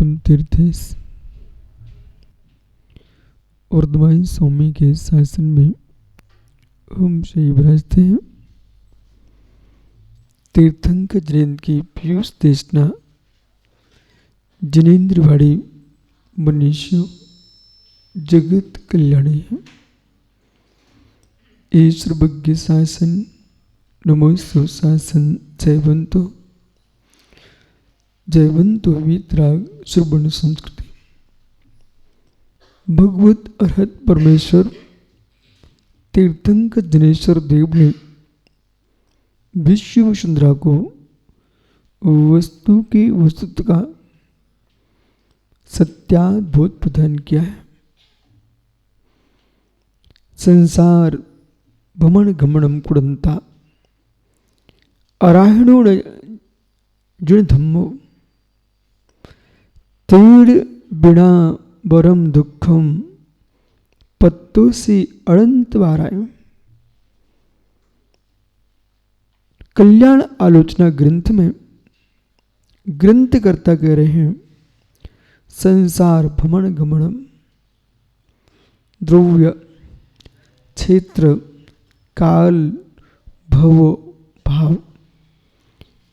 उत्तम तीर्थेश वर्धमान स्वामी के शासन में हम से विराजते हैं। तीर्थंकर जयंत की पीयूष देशना जिनेन्द्रवाड़ी मनीषियों जगत कल्याणी है। सर्वज्ञ शासन नमोस्तु शासन जयवंतो वीतराग श्रवण संस्कृति। भगवत अर्हत परमेश्वर तीर्थंकर जनेश्वर देव ने विश्व वसुंधरा को वस्तु की वस्तुत्व का सत्याद्भुत प्रदान किया है। संसार भ्रमण गमनम कुड़ंता अराहणो जन धम्मो तीड़ बिना बरम दुखम पत्तों से अनंत वाराय। कल्याण आलोचना ग्रंथ में ग्रंथकर्ता कह रहे हैं, संसार भ्रमण गमनम द्रव्य क्षेत्र काल भव भाव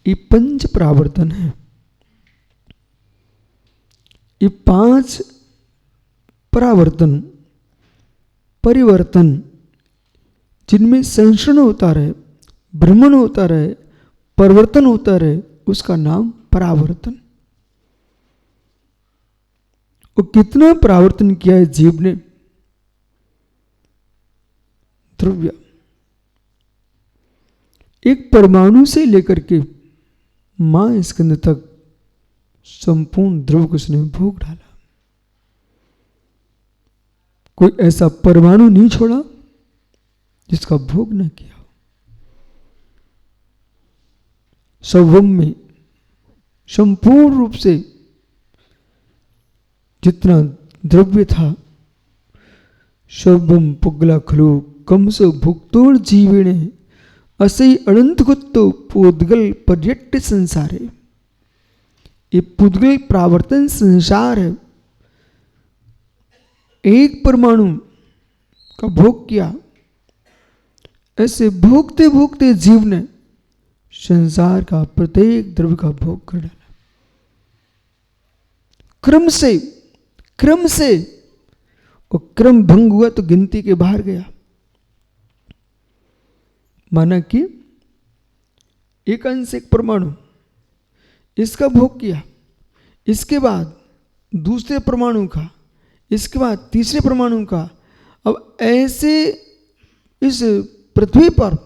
ये पंच परावर्तन है। ये पांच परावर्तन परिवर्तन जिनमें संश्रण होता रहे, भ्रमण होता रहे, परिवर्तन होता रहे, उसका नाम परावर्तन। वो कितना परावर्तन किया है जीव ने। द्रव्य एक परमाणु से लेकर के मां स्कंद तक संपूर्ण द्रव्य को उसने भोग डाला। कोई ऐसा परमाणु नहीं छोड़ा जिसका भोग न किया। सर्वम में संपूर्ण रूप से जितना द्रव्य था, सर्वम पुगला खलु कमस भुक्तोर जीविणे असई अनंत गुत्तो पुद्गल पर्यट्ट संसार है। ये पुद्गल प्रावर्तन संसार है। एक परमाणु का भोग किया, ऐसे भोगते भोगते जीव ने संसार का प्रत्येक द्रव्य का भोग कर डाला। क्रम से और क्रम भंग हुआ तो गिनती के बाहर गया। माना कि एक अंश एक परमाणु इसका भोग किया, इसके बाद दूसरे परमाणु का, इसके बाद तीसरे परमाणु का। अब ऐसे इस पृथ्वी पर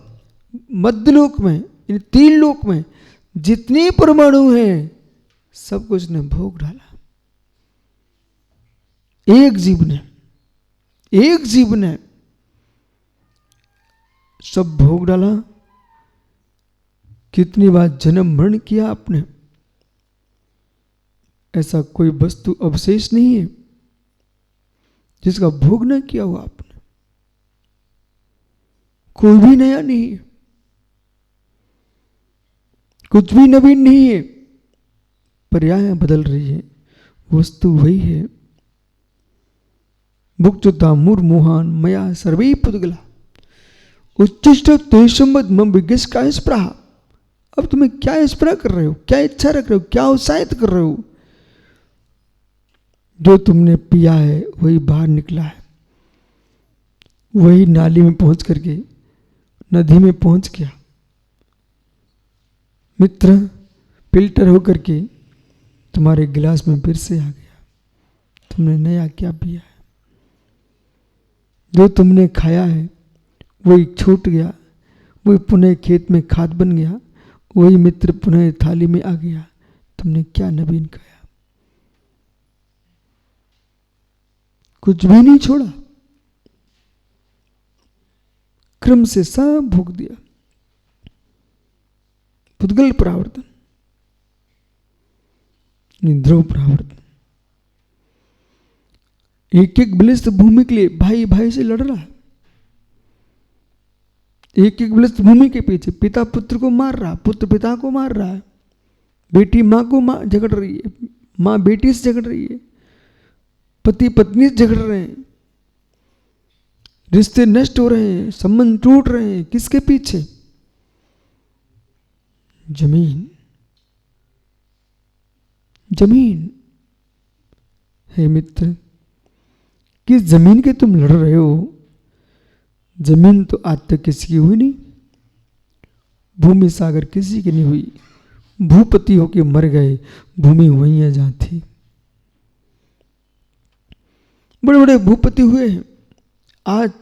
मध्यलोक में, इन तीन लोक में जितने परमाणु हैं सब कुछ ने भोग डाला। एक जीव ने सब भोग डाला। कितनी बार जन्म मरण किया आपने, ऐसा कोई वस्तु अवशेष नहीं है जिसका भोग न किया हो आपने। कोई भी नया नहीं है, कुछ भी नवीन नहीं है। पर्याय बदल रही है, वस्तु वही है। भुक्तुता मुर्मुहान मया सर्वे पुद्गला उच्चिष्ट तेषमद मम विज्ञस का स्पृहा। अब तुम्हें क्या स्पृहा कर रहे हो, क्या इच्छा रख रहे हो, क्या उत्साहित कर रहे हो? जो तुमने पिया है वही बाहर निकला है, वही नाली में पहुंच करके नदी में पहुंच गया। मित्र फिल्टर होकर के तुम्हारे गिलास में फिर से आ गया। तुमने नया क्या पिया है? जो तुमने खाया है वही छूट गया, वही पुनः खेत में खाद बन गया, वही मित्र पुनः थाली में आ गया। तुमने क्या नवीन खाया? कुछ भी नहीं छोड़ा, क्रम से सब भोग दिया। पुद्गल परावर्तन, द्रव्य परावर्तन। एक एक बलिष्ठ भूमि के लिए भाई भाई से लड़ रहा है। एक एक बलिष्ठ भूमि के पीछे पिता पुत्र को मार रहा, पुत्र पिता को मार रहा है, बेटी मां को झगड़ रही है, माँ बेटी से झगड़ रही है, पति पत्नी से झगड़ रहे हैं, रिश्ते नष्ट हो रहे हैं, संबंध टूट रहे हैं। किसके पीछे? जमीन। जमीन। हे मित्र, किस जमीन के तुम लड़ रहे हो? जमीन तो आज तक किसी की हुई नहीं, भूमि सागर किसी की नहीं हुई। भूपति होके मर गए, भूमि वहीं है जहां थी। बड़े बड़े भूपति हुए हैं। आज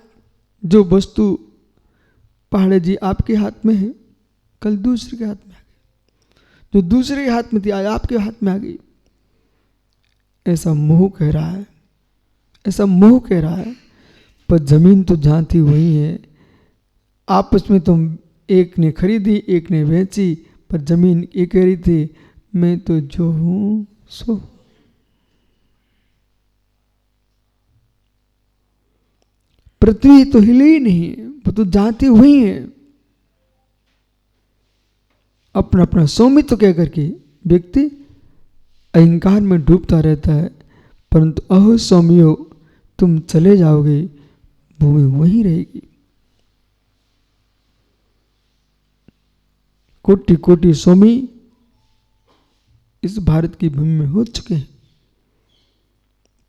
जो वस्तु पहाड़े जी आपके हाथ में है, कल दूसरे के हाथ में आ गई। जो दूसरे के हाथ में थी आज आपके हाथ में आ गई। ऐसा मोह कह रहा है, ऐसा मोह कह रहा है। पर जमीन तो जहां थी वही है। आपस में तुम एक ने खरीदी, एक ने बेची, पर जमीन ये कह रही थी मैं तो जो हूं सो। पृथ्वी तो हिले ही नहीं, वो तो जहां थी वही है। अपना अपना स्वामित्व कह करके व्यक्ति अहंकार में डूबता रहता है, परंतु अहो स्वामियो, तुम चले जाओगे, भूमि वहीं रहेगी। कोटि कोटि स्वामी इस भारत की भूमि में हो चुके हैं,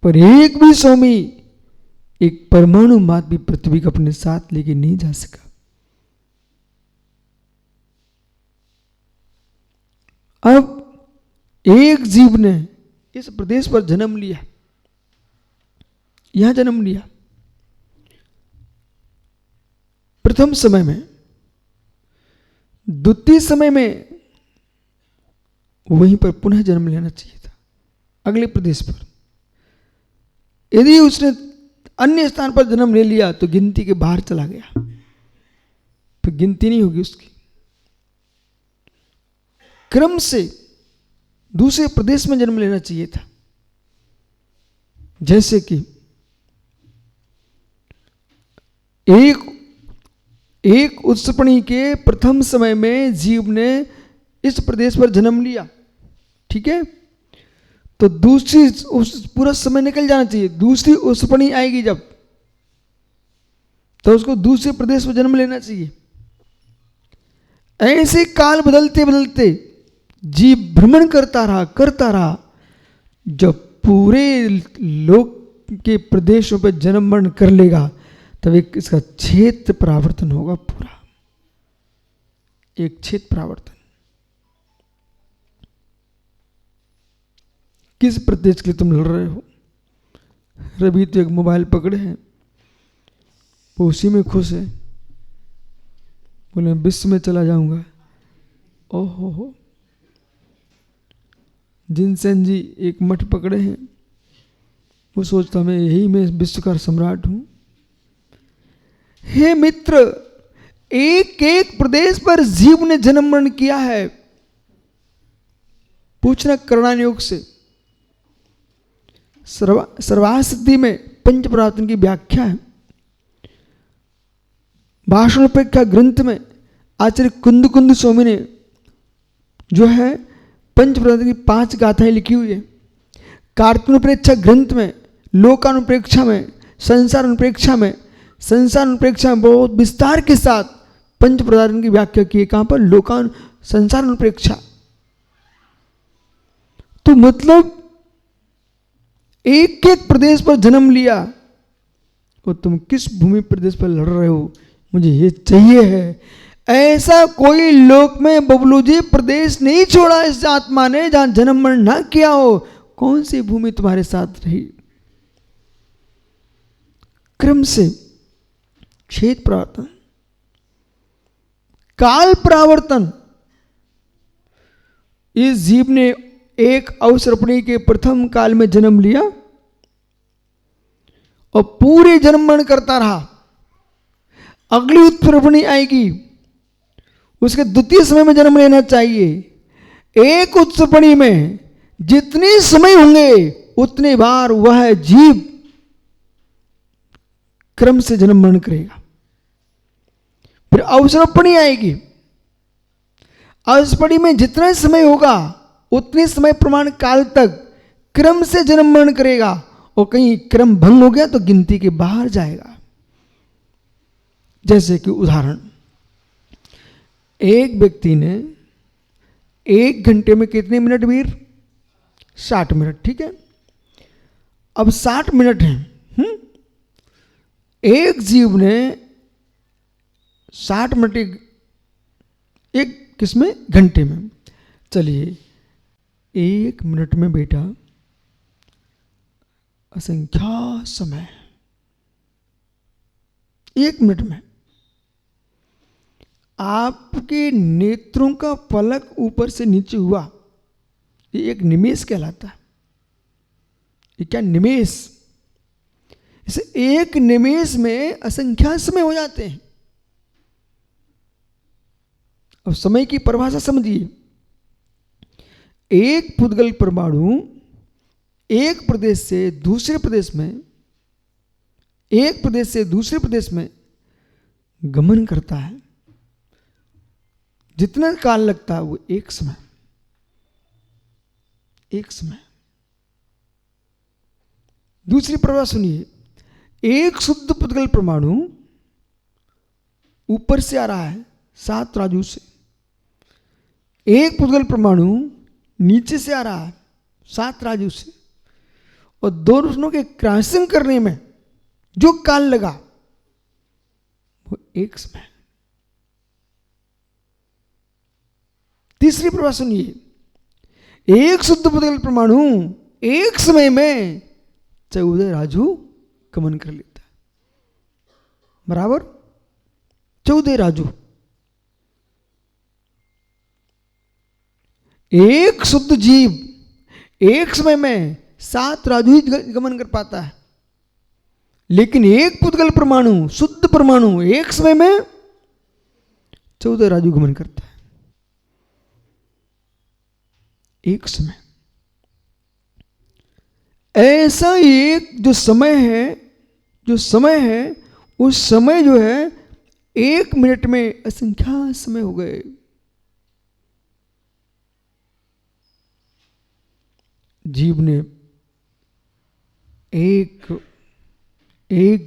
पर एक भी स्वामी एक परमाणु मात्र भी पृथ्वी को अपने साथ लेके नहीं जा सका। अब एक जीव ने इस प्रदेश पर जन्म लिया, यहां जन्म लिया। प्रथम समय में, द्वितीय समय में वहीं पर पुनः जन्म लेना चाहिए था, अगले प्रदेश पर। यदि उसने अन्य स्थान पर जन्म ले लिया तो गिनती के बाहर चला गया, फिर गिनती नहीं होगी उसकी। क्रम से दूसरे प्रदेश में जन्म लेना चाहिए था। जैसे कि एक उत्सपणी के प्रथम समय में जीव ने इस प्रदेश पर जन्म लिया, ठीक है, तो दूसरी उस पूरा समय निकल जाना चाहिए। दूसरी उत्सपणी आएगी जब, तो उसको दूसरे प्रदेश में जन्म लेना चाहिए। ऐसे काल बदलते बदलते जीव भ्रमण करता रहा। जब पूरे लोक के प्रदेशों पर जन्म मरण कर लेगा, तब एक इसका क्षेत्र परावर्तन होगा, पूरा एक क्षेत्र परावर्तन। किस प्रदेश के लिए तुम लड़ रहे हो? रवि तो एक मोबाइल पकड़े हैं, वो उसी में खुश है, बोले विश्व में चला जाऊंगा। ओहो। जिनसेन जी एक मठ पकड़े हैं, वो सोचता मैं यही मैं विश्व का सम्राट हूं। हे मित्र, एक एक प्रदेश पर जीव ने जन्म मरण किया है। पूछना करणान योग से। सर्वासिद्धि में पंच परावर्तन की व्याख्या है। भाषणोपेक्षा ग्रंथ में आचार्य कुंद कुंद स्वामी ने जो है पंच परावर्तन की 5 गाथाएं लिखी हुई है। कार्तनुप्रेक्षा ग्रंथ में, लोकानुप्रेक्षा में, संसार अनुप्रेक्षा में बहुत विस्तार के साथ पंच पदार्थ की व्याख्या की है। कहां पर? संसार अनुप्रेक्षा। तो मतलब एक एक प्रदेश पर जन्म लिया, और तुम किस भूमि प्रदेश पर लड़ रहे हो, मुझे ये चाहिए है। ऐसा कोई लोक में बबलू जी प्रदेश नहीं छोड़ा इस आत्मा ने जहां जन्म मरण ना किया हो। कौन सी भूमि तुम्हारे साथ रही? क्रम से क्षेत्र परावर्तन, काल परावर्तन। इस जीव ने एक अवसर्पणी के प्रथम काल में जन्म लिया और पूरे जन्म मरण करता रहा। अगली उत्सर्पणी आएगी, उसके द्वितीय समय में जन्म लेना चाहिए। एक उत्सर्पणी में जितने समय होंगे उतने बार वह जीव क्रम से जन्म मरण करेगा। फिर अवसर्पणी आएगी, अवसर्पणी में जितना समय होगा उतने समय प्रमाण काल तक क्रम से जन्म मरण करेगा और कहीं क्रम भंग हो गया तो गिनती के बाहर जाएगा। जैसे कि उदाहरण, एक व्यक्ति ने 1 घंटे में कितने मिनट वीर? 60 मिनट, ठीक है। अब 60 मिनट हैं। एक जीव ने 60 मिनट एक किसमें? घंटे में। चलिए 1 मिनट में बेटा असंख्या समय, 1 मिनट में आपके नेत्रों का पलक ऊपर से नीचे हुआ, ये एक निमेष कहलाता है। ये क्या निमेष? इसे एक निमेष में असंख्या समय हो जाते हैं। अब समय की परिभाषा समझिए। एक पुद्गल परमाणु एक प्रदेश से दूसरे प्रदेश में, एक प्रदेश से दूसरे प्रदेश में गमन करता है। जितना काल लगता है वो एक समय, एक समय। दूसरी परिभाषा सुनिए। एक शुद्ध पुद्गल परमाणु ऊपर से आ रहा है 7 राजू से, एक पुद्गल परमाणु नीचे से आ रहा है 7 राजू से, और दोनों के क्रॉसिंग करने में जो काल लगा वो एक समय। तीसरी परिभाषा सुनिए। एक शुद्ध पुद्गल परमाणु एक समय में 14 राजू गमन कर लेता है, बराबर 14 राजू। एक शुद्ध जीव एक समय में 7 राजू ही गमन कर पाता है, लेकिन एक पुद्गल परमाणु, शुद्ध परमाणु एक समय में 14 राजू गमन करता है, एक समय। ऐसा एक जो समय है, जो समय है, उस समय जो है 1 मिनट में असंख्या समय हो गए। जीव ने एक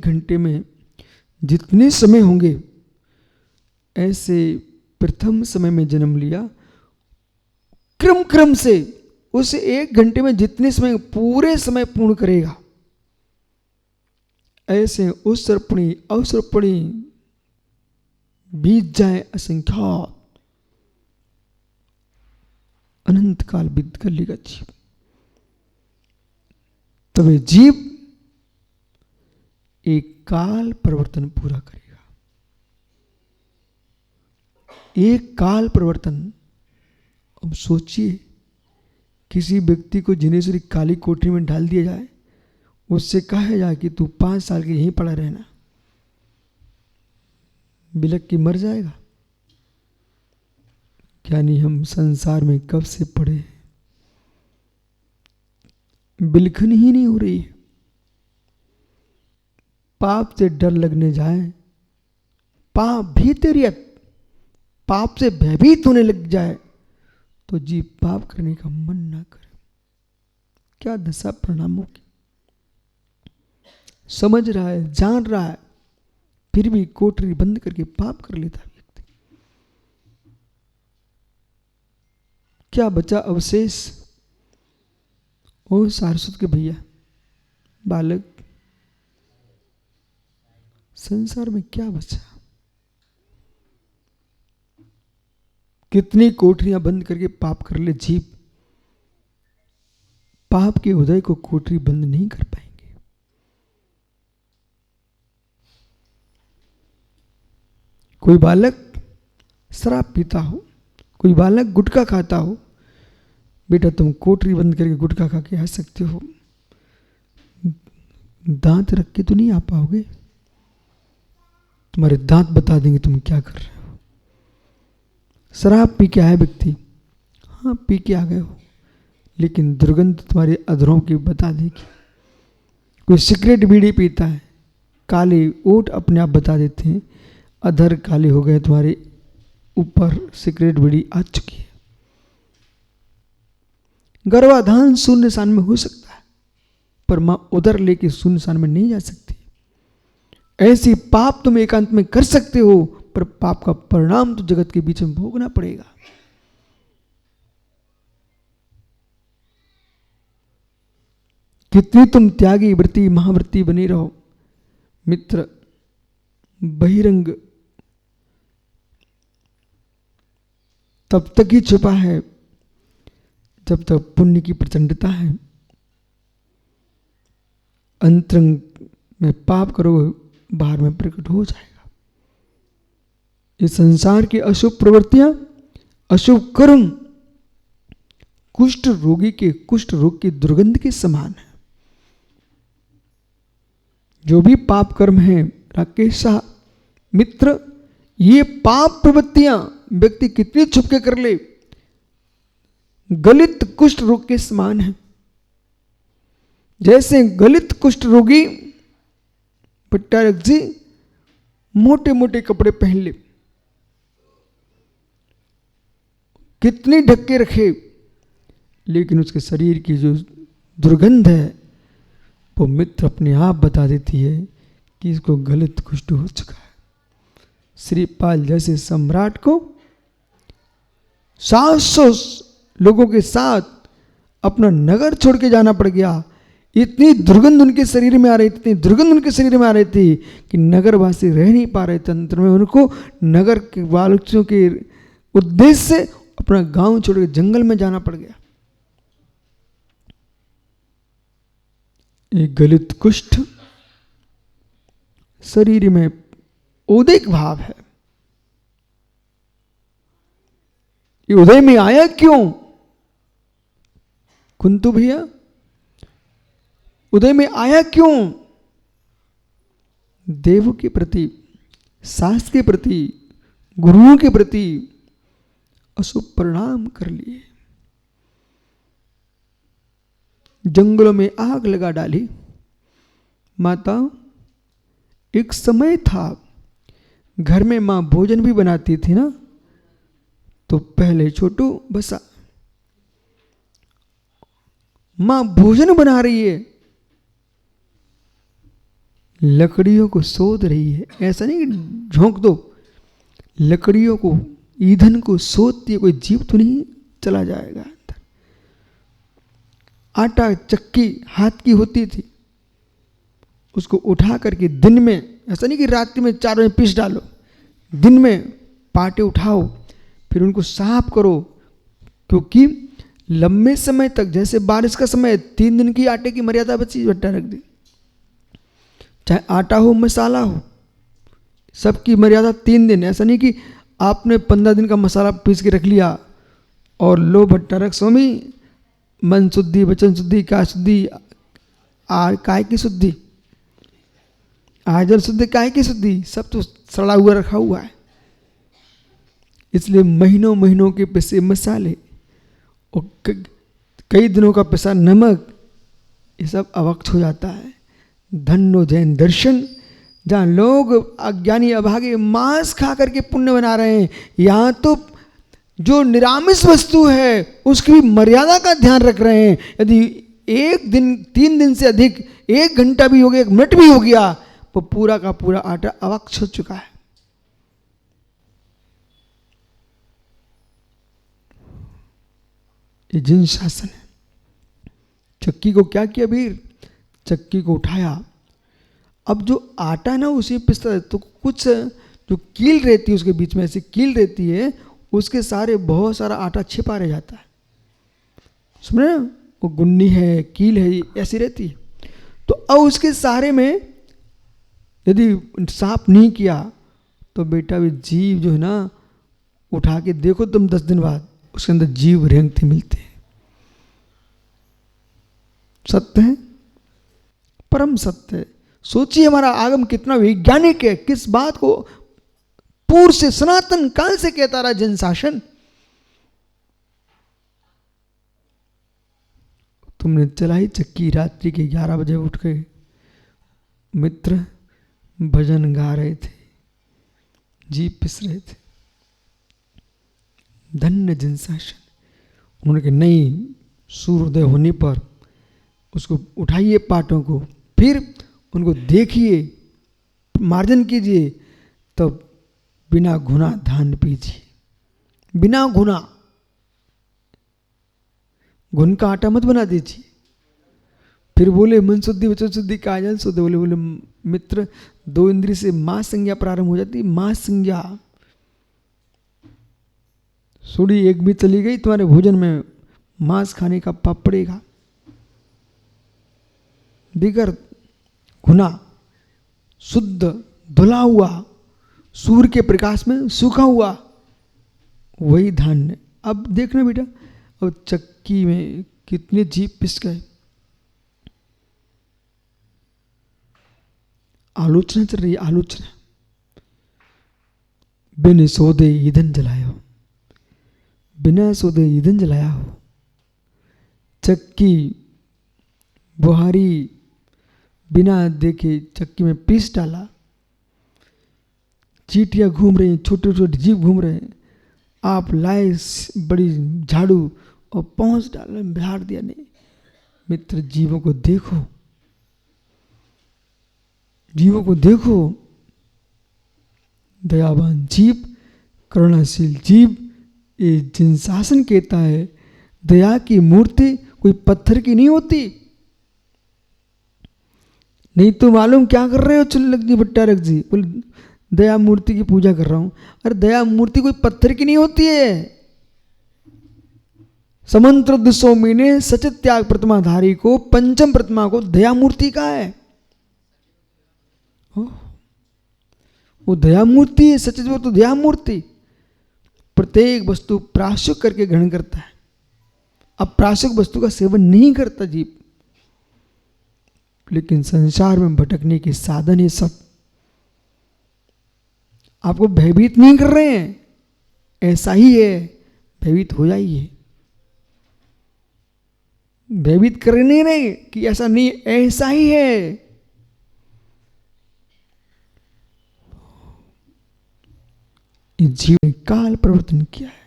घंटे में जितने समय होंगे ऐसे प्रथम समय में जन्म लिया। क्रम क्रम से उस 1 घंटे में जितने समय पूरे समय पूर्ण करेगा, ऐसे उस सर्पणी अवसर्पणी बीत जाए असंख्यात, अनंत काल बीत कर लेगा जीव। तभी जीव एक काल परिवर्तन पूरा करेगा। एक काल परिवर्तन। अब सोचिए, किसी व्यक्ति को जिनेश्वरी काली कोठरी में डाल दिया जाए, उससे कहा जाए कि तू 5 साल के यहीं पड़ा रहना, बिलक के मर जाएगा। क्या नहीं हम संसार में कब से पड़े, बिलखन ही नहीं हो रही है। पाप से डर लगने जाए, पाप भीतरियत पाप से भयभीत होने लग जाए तो जीव पाप करने का मन ना करे। क्या दशा परिणामों की। समझ रहा है, जान रहा है, फिर भी कोठरी बंद करके पाप कर लेता है व्यक्ति। क्या बचा अवशेष? ओ सारस्वत के भैया, बालक, संसार में क्या बचा? कितनी कोठरियां बंद करके पाप कर ले जीव, पाप के उदय को कोठरी बंद नहीं कर पाएंगे। कोई बालक शराब पीता हो, कोई बालक गुटखा खाता हो, बेटा तुम कोठरी बंद करके गुटखा खा के आ सकते हो, दांत रख के तो नहीं आ पाओगे। तुम्हारे दांत बता देंगे तुम क्या कर रहे हो। शराब पी के आए व्यक्ति, हाँ पी के आ गए हो, लेकिन दुर्गंध तुम्हारे अधरों की बता देगी। कोई सिगरेट बीड़ी पीता है, काले ओठ अपने आप बता देते हैं, अधर काले हो गए, तुम्हारे ऊपर सिगरेट बीड़ी आ चुकी है। गर्भाधान शून्यसान में हो सकता है, पर मां उदर लेके शून्यसान में नहीं जा सकती। ऐसी पाप तुम एकांत में कर सकते हो, पर पाप का परिणाम तो जगत के बीच में भोगना पड़ेगा। कितनी तुम त्यागी व्रती महाव्रती बनी रहो, मित्र बहिरंग तब तक ही छुपा है जब तक पुण्य की प्रचंडता है। अंतरंग में पाप करोगे, बाहर में प्रकट हो जाएगा। इस संसार की अशुभ प्रवृत्तियां, अशुभ कर्म कुष्ठ रोगी के कुष्ठ रोग की दुर्गंध के समान है। जो भी पाप कर्म है राकेश शाह मित्र, ये पाप प्रवृत्तियां व्यक्ति कितनी छुप के कर ले, गलित कुष्ठ रोग के समान है। जैसे गलित कुष्ठ रोगी भट्टारक जी मोटे मोटे कपड़े पहन ले, कितनी ढक के रखे, लेकिन उसके शरीर की जो दुर्गंध है वो मित्र अपने आप बता देती है कि इसको गलित कुष्ठ हो चुका है। श्रीपाल जैसे सम्राट को 700 लोगों के साथ अपना नगर छोड़ के जाना पड़ गया। इतनी दुर्गंध उनके शरीर में आ रही थी, इतनी दुर्गंध उनके शरीर में आ रही थी कि नगरवासी रह नहीं पा रहे थे। अंत में उनको नगर के वालों के उद्देश्य से अपना गांव छोड़ के जंगल में जाना पड़ गया। एक गलित कुष्ठ शरीर में उदिक भाव है। ये उदय में आया क्यों कुंतु भैया, उदय में आया क्यों? देव के प्रति, शास्त्र के प्रति, गुरुओं के प्रति अशुभ परिणाम कर लिए, जंगलों में आग लगा डाली। माता एक समय था घर में मां भोजन भी बनाती थी ना, तो पहले छोटू बसा, मां भोजन बना रही है, लकड़ियों को सोध रही है। ऐसा नहीं कि झोंक दो, लकड़ियों को, ईंधन को सोधती है, कोई जीव तो नहीं चला जाएगा अंदर। आटा चक्की हाथ की होती थी, उसको उठा करके दिन में, ऐसा नहीं कि रात में 4 बजे पीस डालो, दिन में पाटे उठाओ, फिर उनको साफ करो, क्योंकि लंबे समय तक, जैसे बारिश का समय 3 दिन की आटे की मर्यादा बची, भट्टा रख दी। चाहे आटा हो मसाला हो, सबकी मर्यादा 3 दिन। ऐसा नहीं कि आपने 15 दिन का मसाला पीस के रख लिया और लो भट्टा रख स्वामी, मन शुद्धि, वचन शुद्धि, काय शुद्धि, काय की शुद्धि, आजल शुद्धि, काय की शुद्धि, सब तो सड़ा हुआ रखा हुआ है। इसलिए महीनों महीनों के पिसे मसाले और कई दिनों का पिसा नमक, ये सब अवक्त हो जाता है। धन्नो जैन दर्शन, जहाँ लोग अज्ञानी अभागे मांस खा करके पुण्य बना रहे हैं, यहाँ तो जो निरामिष वस्तु है उसकी भी मर्यादा का ध्यान रख रहे हैं। यदि एक दिन, 3 दिन से अधिक, 1 घंटा भी हो गया, 1 मिनट भी हो गया, वो पूरा का पूरा आटा अवक्त हो चुका है। ये जिन शासन है। चक्की को क्या किया वीर? चक्की को उठाया, अब जो आटा है ना उसी पिसता है, तो कुछ जो कील रहती है उसके बीच में, ऐसी कील रहती है, उसके सारे बहुत सारा आटा छिपा रह जाता है। सुन रहे, वो गुन्नी है, कील है, ऐसी रहती है। तो अब उसके सहारे में यदि साफ नहीं किया तो बेटा भी जीव जो है ना, उठा के देखो तुम 10 दिन बाद उसके अंदर जीव रेंगते मिलते हैं। सत्य है, परम सत्य है। सोचिए हमारा आगम कितना वैज्ञानिक है, किस बात को पूर्व से सनातन काल से कहता रहा जन शासन। तुमने चलाई चक्की, रात्रि के 11 बजे उठ गए, मित्र भजन गा रहे थे, जी पिस रहे थे, धन्य जन शासन। उन्होंने कहा नहीं, सूर्योदय होने पर उसको उठाइए पाटों को, फिर उनको देखिए, मार्जन कीजिए, तब बिना घुना धान पीजिए। बिना घुना, घुन का आटा मत बना दीजिए। फिर बोले मन शुद्धि वचन शुद्धि काजल शुद्ध। बोले मित्र, 2 इंद्रिय से मां संज्ञा प्रारंभ हो जाती। मां संज्ञा सूढ़ी एक भी चली गई, तुम्हारे भोजन में मांस खाने का पाप पड़ेगा। बिगर घुना, शुद्ध धुला हुआ, सूर्य के प्रकाश में सूखा हुआ वही धान्य। अब देखना बेटा, अब चक्की में कितने जीव पिस गए। आलोचना चल रही है, आलोचना। बिन सौदे ईंधन जलाया हो, बिना सौदे ईंधन जलाया हो। चक्की बुहारी बिना देखे चक्की में पीस डाला। चींटियां घूम रही हैं, छोटे छोटे जीव घूम रहे हैं, आप लाए बड़ी झाड़ू और पहुंच डाल बिहार दिया। नहीं मित्र, जीवों को देखो, जीवों को देखो। दयावान जीव, करुणाशील जीव, ये जिन शासन कहता है दया की मूर्ति कोई पत्थर की नहीं होती। नहीं तो मालूम क्या कर रहे हो चुल्लक जी, भट्टारक जी? बोले दया मूर्ति की पूजा कर रहा हूं। अरे दया मूर्ति कोई पत्थर की नहीं होती है। समंत्र स्वामी ने सचित त्याग प्रतिमाधारी को, पंचम प्रतिमा को दया मूर्ति का है। वो दया मूर्ति है, सचित वो तो दया मूर्ति। प्रत्येक वस्तु प्राश्चिक करके ग्रहण करता है। अब प्राश्चिक वस्तु का सेवन नहीं करता जीव, लेकिन संसार में भटकने के साधन है सब। आपको भयभीत नहीं कर रहे हैं, ऐसा ही है, भयभीत हो जाइए। भयभीत कर नहीं रहे कि ऐसा नहीं, ऐसा ही है। इस जीव ने काल परिवर्तन किया है।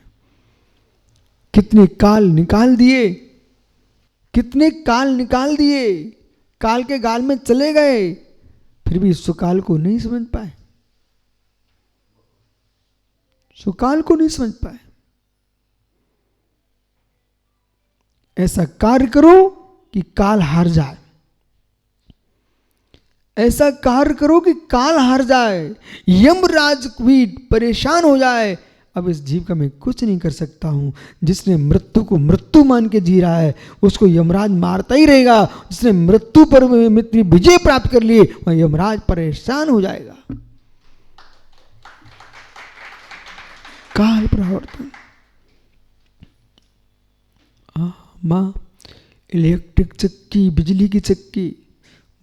कितने काल निकाल दिए, कितने काल निकाल दिए, काल के गाल में चले गए, फिर भी सुकाल को नहीं समझ पाए, सुकाल को नहीं समझ पाए। ऐसा कार्य करो कि काल हार जाए, ऐसा कार्य करो कि काल हार जाए, यमराज भी परेशान हो जाए। अब इस जीव का मैं कुछ नहीं कर सकता हूं। जिसने मृत्यु को मृत्यु मान के जी रहा है उसको यमराज मारता ही रहेगा। जिसने मृत्यु पर मित्र विजय प्राप्त कर लिए वह यमराज परेशान हो जाएगा। काल परिवर्तन। मां इलेक्ट्रिक चक्की, बिजली की चक्की,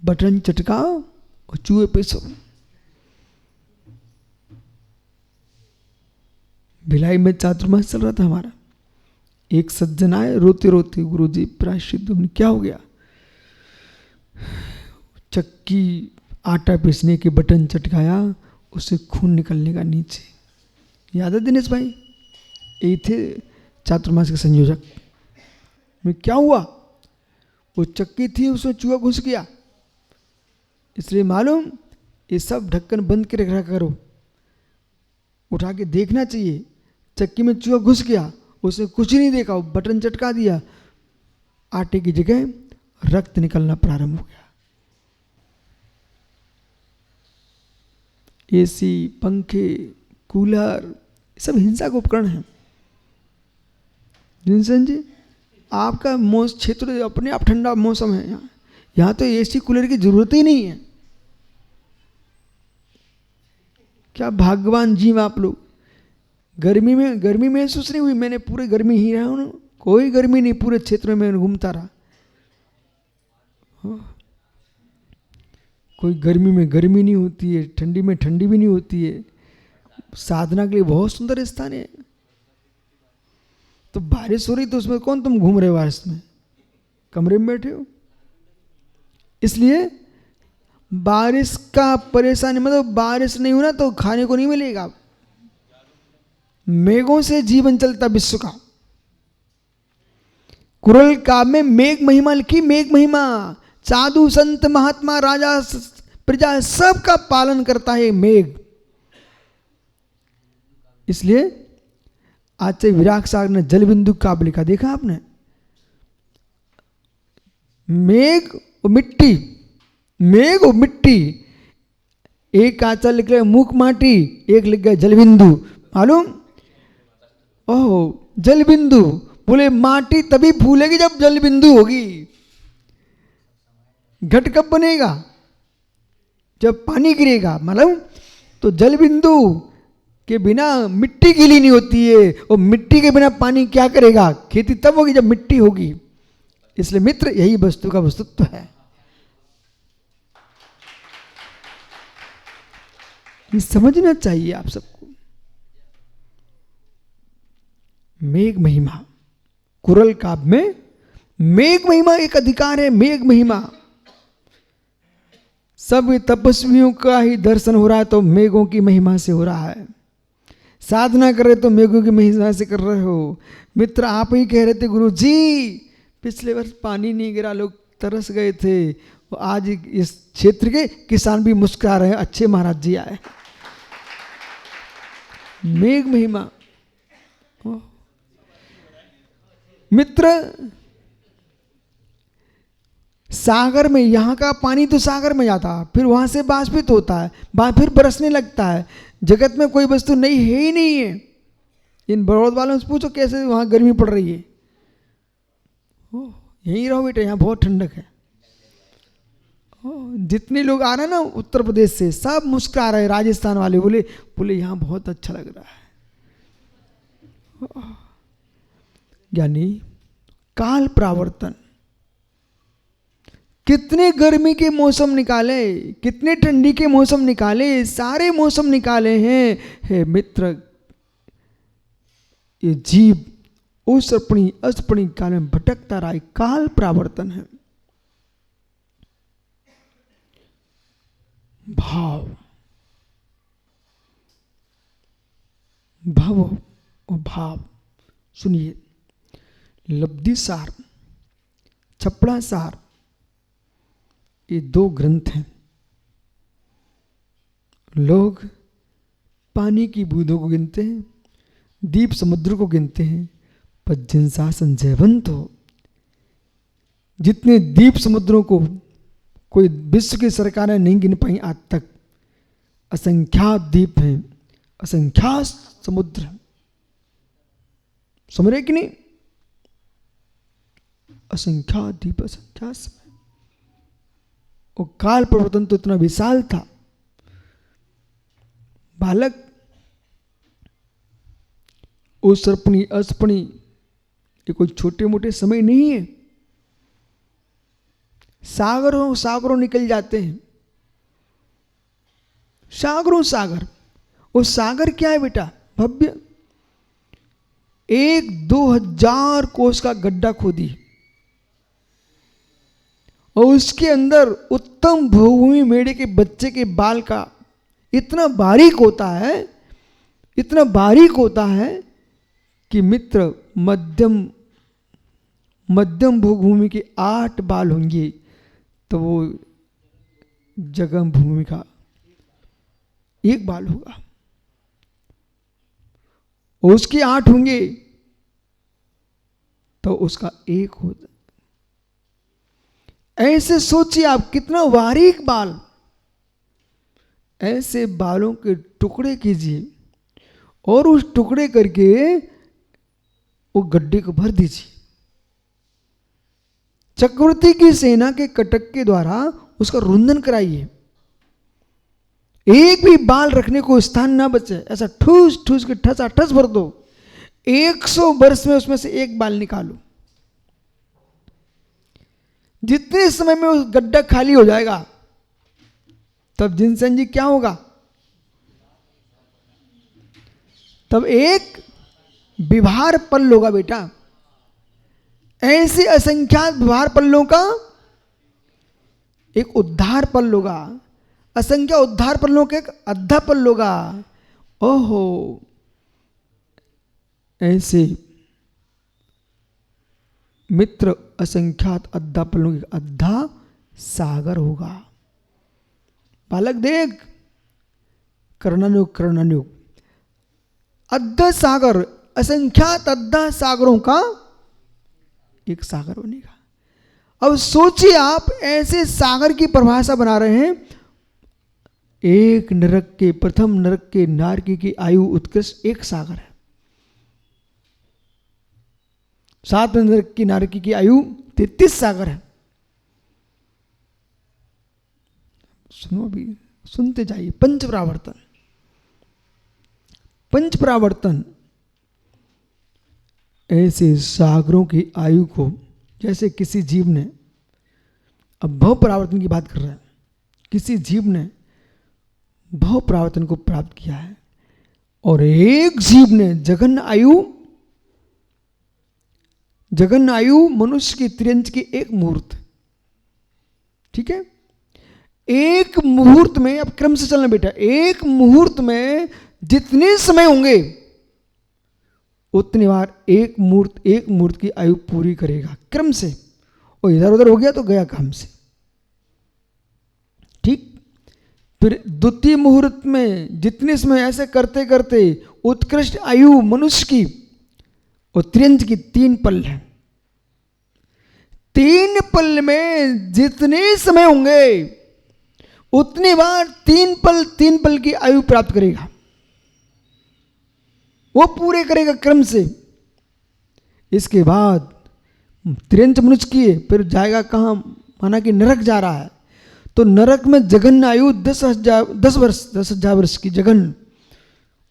बटन चटकाओ और चूहे पीसो। भिलाई में चातुर्मास चल रहा था हमारा। एक सज्जन आए रोते रोते, गुरुजी प्रायश्चित क्या हो गया? चक्की आटा पीसने के बटन चटकाया, उससे खून निकलने का नीचे। याद है दिनेश भाई? यही थे चातुर्मास के संयोजक। में क्या हुआ? वो चक्की थी, उसमें चूहा घुस गया। इसलिए मालूम ये सब ढक्कन बंद के रखा करो, उठा के देखना चाहिए। चक्की में चूहा घुस गया, उसने कुछ नहीं देखा, वो बटन चटका दिया, आटे की जगह रक्त निकलना प्रारंभ हो गया। एसी, पंखे, कूलर सब हिंसा के उपकरण हैं। जिनसन जी, आपका मौसम क्षेत्र अपने आप ठंडा मौसम है, यहाँ तो एसी कूलर की जरूरत ही नहीं है। क्या भाग्यवान जीव आप लोग। गर्मी में गर्मी महसूस नहीं हुई, मैंने पूरे गर्मी ही रहा हूं, कोई गर्मी नहीं, पूरे क्षेत्र में मैं घूमता रहा। कोई गर्मी में गर्मी नहीं होती है, ठंडी में ठंडी भी नहीं होती है। साधना के लिए बहुत सुंदर स्थान है। तो बारिश हो रही तो उसमें कौन तुम घूम रहे हो? बारिश में कमरे में बैठे हो। इसलिए बारिश का परेशानी मतलब बारिश नहीं होना तो खाने को नहीं मिलेगा। मेघों से जीवन चलता विश्व का। कुरल काव्य में मेघ महिमा लिखी, मेघ महिमा। साधु संत महात्मा राजा प्रजा सबका पालन करता है मेघ। इसलिए आज से विराग सागर ने जल बिंदु काव्य लिखा, देखा आपने? मेघ और मिट्टी, मेघ और मिट्टी, एक आचार लिख रहे मुख माटी, एक लिख गए जल बिंदु। मालूम? ओह, जल बिंदु, बोले माटी तभी फूलेगी जब जल बिंदु होगी। घट कब बनेगा? जब पानी गिरेगा। मतलब तो जल बिंदु के बिना मिट्टी गीली नहीं होती है, और मिट्टी के बिना पानी क्या करेगा? खेती तब होगी जब मिट्टी होगी। इसलिए मित्र यही वस्तु का वस्तुत्व है। ये समझना चाहिए आप सबको। मेघ महिमा, कुरल काव्य में मेघ महिमा एक अधिकार है। मेघ महिमा, सब तपस्वियों का ही दर्शन हो रहा है तो मेघों की महिमा से हो रहा है। साधना कर रहे तो मेघों की महिमा से कर रहे हो। मित्र आप ही कह रहे थे गुरु जी पिछले वर्ष पानी नहीं गिरा, लोग तरस गए थे, आज इस क्षेत्र के किसान भी मुस्कुरा रहे हैं, अच्छे महाराज जी आए। मेघ महिमा। मित्र सागर में, यहाँ का पानी तो सागर में जाता, फिर वहां से बाष्पित होता है, फिर बरसने लगता है। जगत में कोई वस्तु नहीं है ही नहीं है। इन बड़ौद वालों से पूछो कैसे वहां गर्मी पड़ रही है। यहीं रहो बेटा, यहाँ बहुत ठंडक है। जितने लोग आ रहे हैं ना उत्तर प्रदेश से, सब मुस्कुरा रहे हैं। राजस्थान वाले बोले यहाँ बहुत अच्छा लग रहा है। यानी काल प्रावर्तन। कितने गर्मी के मौसम निकाले, कितने ठंडी के मौसम निकाले, सारे मौसम निकाले हैं। हे मित्र, ये जीव उस अपनी अस्पणी काल में भटकता रहा, काल प्रावर्तन है। भाव, भव और भाव। सुनिए, लब्धि सार, छपड़ा सार, ये दो ग्रंथ हैं। लोग पानी की बूंदों को गिनते हैं, दीप समुद्र को गिनते हैं, पर जिनशासन जयवंत हो। जितने दीप समुद्रों को कोई विश्व की सरकारें नहीं गिन पाई आज तक। असंख्यात द्वीप हैं, असंख्यात समुद्र। समझ रहे कि नहीं? असंख्यात द्वीप, असंख्यात समय। और काल प्रवर्तन तो इतना विशाल था। बालक उसर्पणी अस्पणी, ये कोई छोटे मोटे समय नहीं है। सागरों सागरों निकल जाते हैं, सागरों सागर। वो सागर क्या है बेटा? भव्य 1-2 हजार कोस का गड्ढा खोदी और उसके अंदर उत्तम भूमि मेढ़े के बच्चे के बाल का इतना बारीक होता है, इतना बारीक होता है कि मित्र मध्यम भूमि के 8 बाल होंगे तो वो जगम भूमि का 1 बाल होगा। और उसके 8 होंगे तो उसका 1 होता। ऐसे सोचिए आप, कितना बारीक बाल। ऐसे बालों के टुकड़े कीजिए और उस टुकड़े करके वो गड्ढे को भर दीजिए। चक्रवर्ती की सेना के कटक के द्वारा उसका रुंधन कराइए। एक भी बाल रखने को स्थान ना बचे। ऐसा ठूस ठूस के ठसा ठस भर दो। 100 वर्ष में उसमें से 1 बाल निकालो। जितने समय में उस गड्ढा खाली हो जाएगा तब जिनसेन जी क्या होगा? तब एक विभार पल होगा बेटा। ऐसे असंख्यात विभार पल्लों का एक उद्धार पल होगा। असंख्य उद्धार पल्लों का एक अद्धा पल होगा। ओहो, ऐसे मित्र असंख्यात अद्धा पलों की अद्धा सागर होगा। बालक देख, कर्णानुग कर्णानुग, अद्धा सागर, असंख्यात अद्धा सागरों का एक सागर बनेगा। अब सोचिए आप, ऐसे सागर की परिभाषा बना रहे हैं। एक नरक के, प्रथम नरक के नारकी की आयु उत्कृष्ट एक सागर है। 7 नरक की नारकी की आयु 33 सागर है। सुनो, अभी सुनते जाइए। पंच परावर्तन, पंच परावर्तन ऐसे सागरों की आयु को, जैसे किसी जीव ने, अब भव परावर्तन की बात कर रहा है, किसी जीव ने भव परावर्तन को प्राप्त किया है और एक जीव ने जघन्य आयु मनुष्य की त्रियंच की एक मुहूर्त, ठीक है, एक मुहूर्त में, अब क्रम से चलना बेटा, एक मुहूर्त में जितने समय होंगे उतनी बार एक मुहूर्त की आयु पूरी करेगा क्रम से, और इधर उधर हो गया तो गया काम से, ठीक। फिर द्वितीय मुहूर्त में जितने समय ऐसे करते करते उत्कृष्ट आयु मनुष्य की और त्रियंच की 3 पल है। 3 पल में जितने समय होंगे उतनी बार 3 पल की आयु प्राप्त करेगा, वो पूरे करेगा क्रम से। इसके बाद त्रियंच मनुष्य की, फिर जाएगा कहां, माना कि नरक जा रहा है, तो नरक में जघन्य आयु 10,000 वर्ष की जघन्य,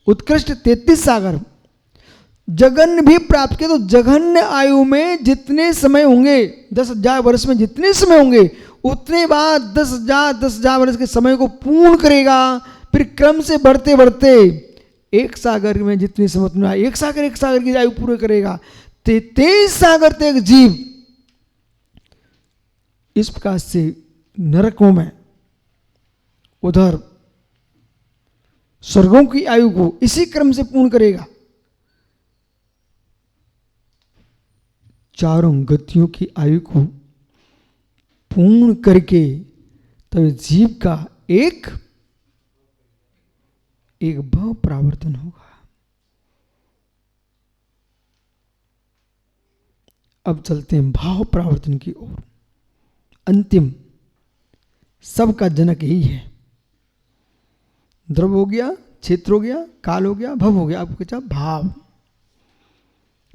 उत्कृष्ट 33 सागर। जघन्य भी प्राप्त किया तो जघन्य आयु में जितने समय होंगे, 10,000 वर्ष में जितने समय होंगे उतने बाद 10,000 वर्ष के समय को पूर्ण करेगा। फिर क्रम से बढ़ते बढ़ते एक सागर में जितने समय उतना एक सागर की आयु पूरी करेगा। 33 सागर तक जीव इस प्रकार से नरकों में, उधर स्वर्गों की आयु को इसी क्रम से पूर्ण करेगा। चारों गतियों की आयु को पूर्ण करके तब जीव का एक भव परावर्तन होगा। अब चलते हैं भाव परावर्तन की ओर। अंतिम, सबका जनक यही है। द्रव हो गया, क्षेत्र हो गया, काल हो गया, भव हो गया, आपको क्या भाव।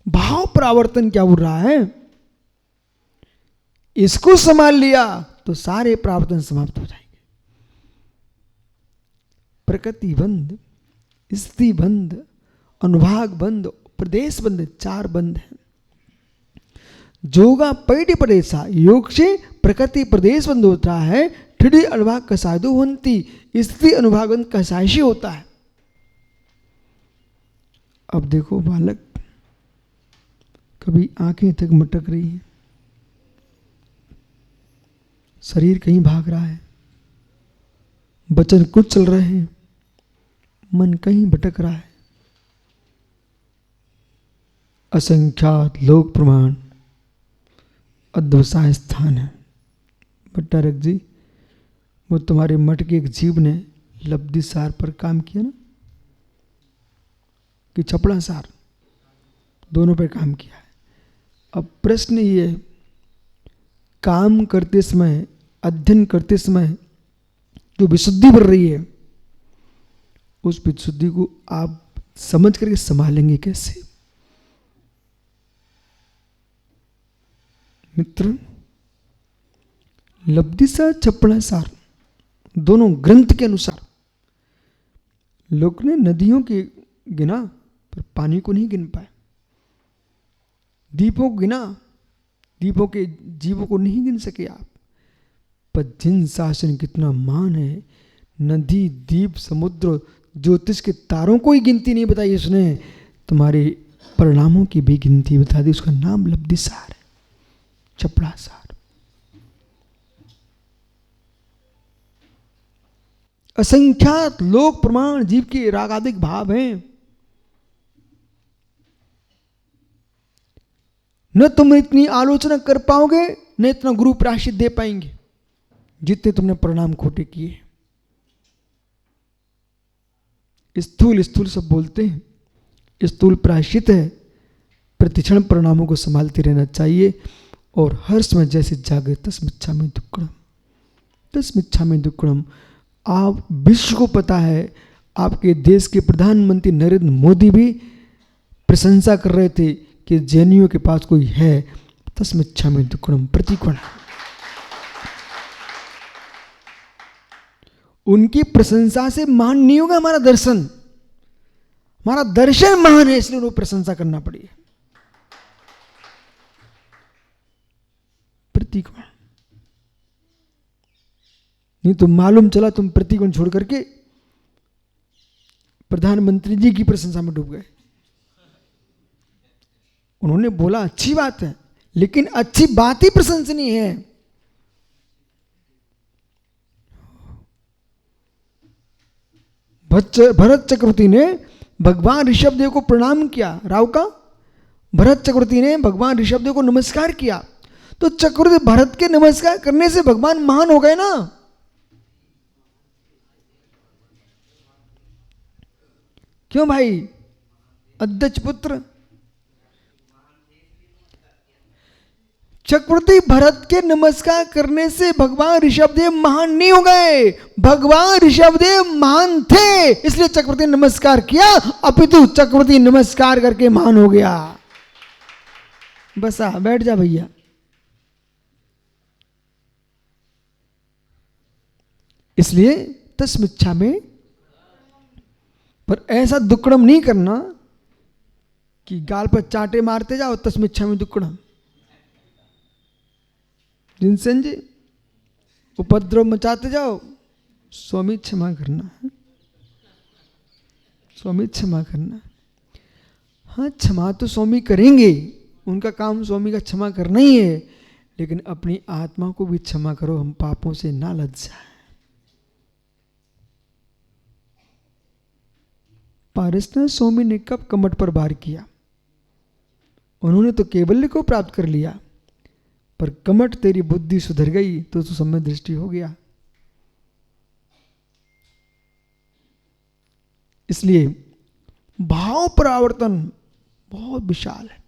भाव परावर्तन क्या बोल रहा है, इसको संभाल लिया तो सारे परावर्तन समाप्त हो जाएंगे। प्रकृति बंध, स्थिति बंध, अनुभाग बंध, प्रदेश बंध, 4 बंध है। जोगा पैटी प्रदेशा, योग से प्रकृति प्रदेश बंध होता है। ठिडी अनुभाग कसायदो होती, स्थिति अनुभाग बंध कसायशी होता है। अब देखो बालक, कभी आंखें तक मटक रही है, शरीर कहीं भाग रहा है, वचन कुछ चल रहे हैं, मन कहीं भटक रहा है। असंख्यात लोक प्रमाण अद्वसाय स्थान है। भट्टारक जी, वो तुम्हारे मठ के एक जीव ने लब्धि सार पर काम किया ना, कि छपड़ा सार, दोनों पर काम किया है। अब प्रश्न ये, काम करते समय, अध्ययन करते समय जो विशुद्धि बढ़ रही है, उस विशुद्धि को आप समझ करके संभालेंगे कैसे? मित्र, लब्धि सार, छपड़ा सार दोनों ग्रंथ के अनुसार लोग ने नदियों के गिना पर पानी को नहीं गिन पाए, दीपों को गिना, दीपों के जीवों को नहीं गिन सके आप। पर जिन शासन कितना मान है, नदी, दीप, समुद्र, ज्योतिष के तारों को ही गिनती नहीं बताई उसने, तुम्हारे परिणामों की भी गिनती बता दी। उसका नाम लब्धि सार है, छपड़ा सार। असंख्यात लोक प्रमाण जीव के रागादिक भाव हैं। न तुम इतनी आलोचना कर पाओगे, न इतना गुरु प्रायश्चित दे पाएंगे जितने तुमने प्रणाम खोटे किए। स्थूल स्थूल सब बोलते हैं, स्थूल प्रायश्चित है। प्रतिक्षण प्रणामों को संभालते रहना चाहिए और हर समय जैसे जागे तस्मिच्छामि दुक्कडम, तस्मिच्छामि दुक्कडम। आप विश्व को पता है, आपके देश के प्रधानमंत्री नरेंद्र मोदी भी प्रशंसा कर रहे थे कि जैनियों के पास कोई है, तस्मिच्छामि दुक्कडम प्रतिक्षण। उनकी प्रशंसा से महान नहीं होगा हमारा दर्शन, हमारा दर्शन महान है, इसलिए उनको प्रशंसा करना पड़ी। प्रतिकोण नहीं तो मालूम चला तुम प्रतिकोण छोड़ करके प्रधानमंत्री जी की प्रशंसा में डूब गए। उन्होंने बोला अच्छी बात है, लेकिन अच्छी बात ही प्रशंसनीय है। भरत चक्रवर्ती ने भगवान ऋषभदेव को प्रणाम किया। राव का भरत चक्रवर्ती ने भगवान ऋषभदेव को नमस्कार किया, तो चक्रवर्ती भरत के नमस्कार करने से भगवान महान हो गए ना। क्यों भाई? अध्यक्ष पुत्र चक्रवर्ती भरत के नमस्कार करने से भगवान ऋषभदेव महान नहीं हो गए, भगवान ऋषभदेव महान थे इसलिए चक्रवर्ती ने नमस्कार किया, अपितु चक्रवर्ती नमस्कार करके महान हो गया। बस बैठ जा भैया। इसलिए तस्मिच्छा में, पर ऐसा दुक्कडम नहीं करना कि गाल पर चाटे मारते जाओ, तस्मिच्छा में दुक्कडम। जिनसेन जी उपद्रव मचाते जाओ, स्वामी क्षमा करना है, स्वामी क्षमा करना। हाँ क्षमा तो स्वामी करेंगे, उनका काम स्वामी का क्षमा करना ही है, लेकिन अपनी आत्मा को भी क्षमा करो, हम पापों से ना लज जाए। पारसनाथ स्वामी ने कब कमठ पर वार किया? उन्होंने तो केवल्य को प्राप्त कर लिया, पर कमठ तेरी बुद्धि सुधर गई तो सम्यक दृष्टि हो गया। इसलिए भाव परावर्तन बहुत विशाल है।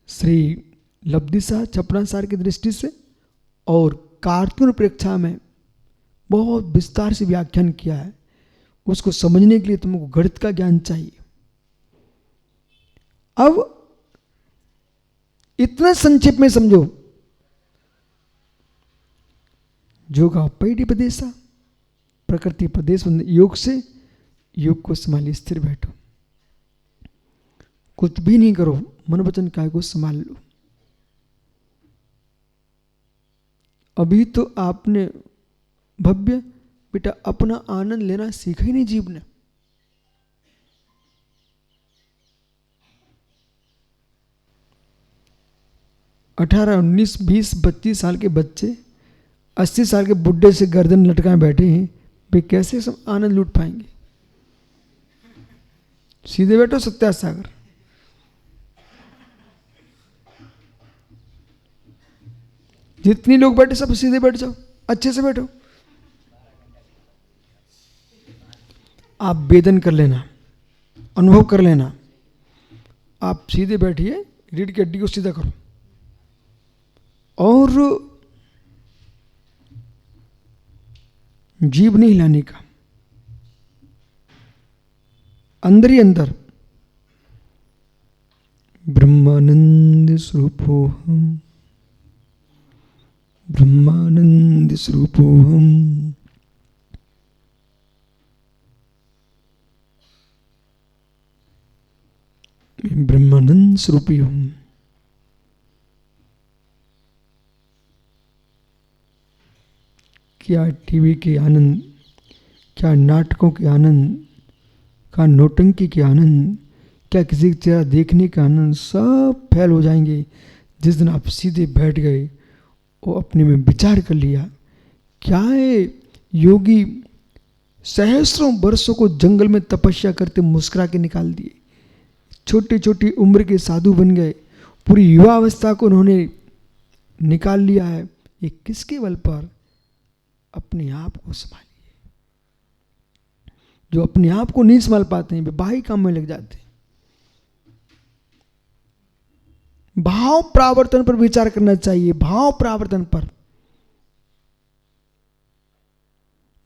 श्री लब्धिसार छपनासार की दृष्टि से और कार्तून प्रेक्षा में बहुत विस्तार से व्याख्यान किया है। उसको समझने के लिए तुमको गणित का ज्ञान चाहिए। अब इतना संक्षेप में समझो, योगा पैडी प्रदेशा, प्रकृति प्रदेश योग से, योग को संभालिए, स्थिर बैठो, कुछ भी नहीं करो, मन वचन काय को संभाल लो। अभी तो आपने भव्य बेटा अपना आनंद लेना सीखा ही नहीं जीव ने। अठारह 19 20 25 साल के बच्चे 80 साल के बुढ़े से गर्दन लटकाए बैठे हैं, वे कैसे सब आनंद लूट पाएंगे? सीधे बैठो सत्यार्थ सागर। जितनी लोग बैठे सब सीधे बैठ जाओ, अच्छे से बैठो। आप वेदन कर लेना, अनुभव कर लेना। आप सीधे बैठिए, रीढ़ की हड्डी को सीधा करो और जीभ नहीं हिलाने का, अंदर ही अंदर ब्रह्मानंद स्वरूपोहम, ब्रह्मानंद स्वरूपोहम। ब्रह्मानंद स्वरूपी हूं। क्या टीवी के आनंद, क्या नाटकों के आनंद, क्या नौटंकी के आनंद, क्या किसी का चेहरा देखने का आनंद, सब फैल हो जाएंगे जिस दिन आप सीधे बैठ गए और अपने में विचार कर लिया। क्या है योगी सहस्रों वर्षों को जंगल में तपस्या करते मुस्कुरा के निकाल दिए, छोटी छोटी उम्र के साधु बन गए, पूरी युवा अवस्था को उन्होंने निकाल लिया है। ये किसके बल पर? अपने आप को संभालिए। जो अपने आप को नहीं संभाल पाते हैं वे बाहरी काम में लग जाते हैं। भाव प्रावर्तन पर विचार करना चाहिए। भाव प्रावर्तन पर,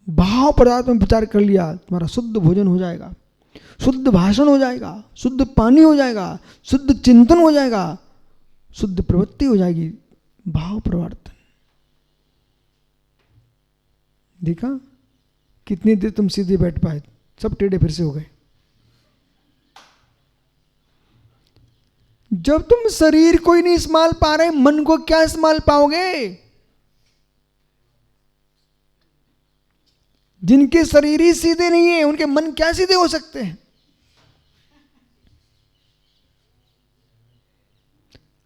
भाव पदार्थ में विचार कर लिया, तुम्हारा शुद्ध भोजन हो जाएगा, शुद्ध भाषण हो जाएगा, शुद्ध पानी हो जाएगा, शुद्ध चिंतन हो जाएगा, शुद्ध प्रवृत्ति हो जाएगी। भाव प्रवर्तन। देखा कितनी देर तुम सीधे बैठ पाए, सब टेढ़े फिर से हो गए। जब तुम शरीर को ही नहीं संभाल पा रहे, मन को क्या संभाल पाओगे? जिनके शरीर ही सीधे नहीं है उनके मन क्या सीधे हो सकते हैं?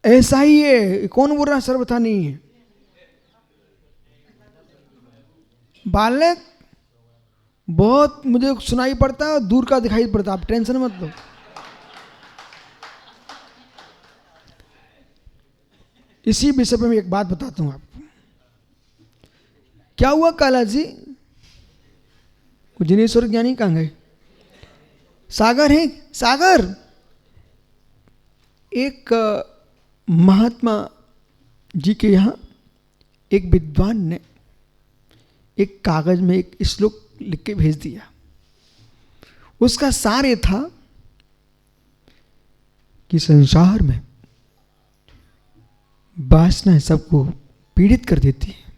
ऐसा ही है। कौन बोल रहा सर्वथा नहीं है? बालक बहुत मुझे सुनाई पड़ता है और दूर का दिखाई पड़ता है, आप टेंशन मत लो। इसी विषय पे मैं एक बात बताता हूं आपको। क्या हुआ काला जी? जिनेश्वर ज्ञानी कहां गए? सागर है, सागर। एक महात्मा जी के यहाँ एक विद्वान ने एक कागज में एक श्लोक लिख के भेज दिया। उसका सार ये था कि संसार में वासना सबको पीड़ित कर देती है।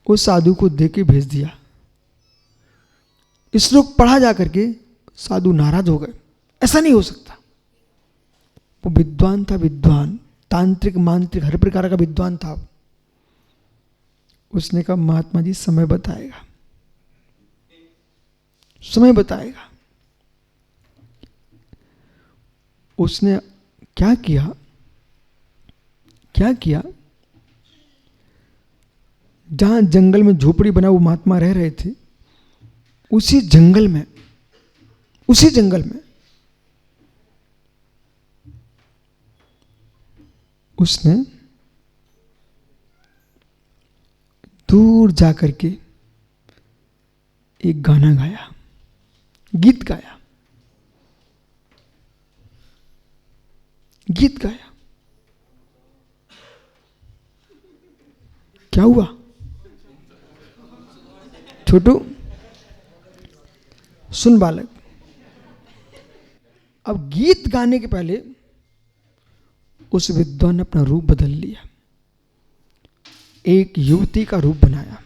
उस साधु को दे के भेज दिया। श्लोक पढ़ा जा करके साधु नाराज हो गए। ऐसा नहीं हो सकता। वो विद्वान था, विद्वान, तांत्रिक मांत्रिक हर प्रकार का विद्वान था। उसने कहा महात्मा जी समय बताएगा, समय बताएगा। उसने क्या किया, क्या किया? जहां जंगल में झोपड़ी बना वो महात्मा रह रहे थे, उसी जंगल में, उसी जंगल में उसने दूर जाकर के एक गाना गाया, गीत गाया, गीत गाया। क्या हुआ छोटू? सुन बालक, अब गीत गाने के पहले उस विद्वान ने अपना रूप बदल लिया। एक युवती का रूप बनाया,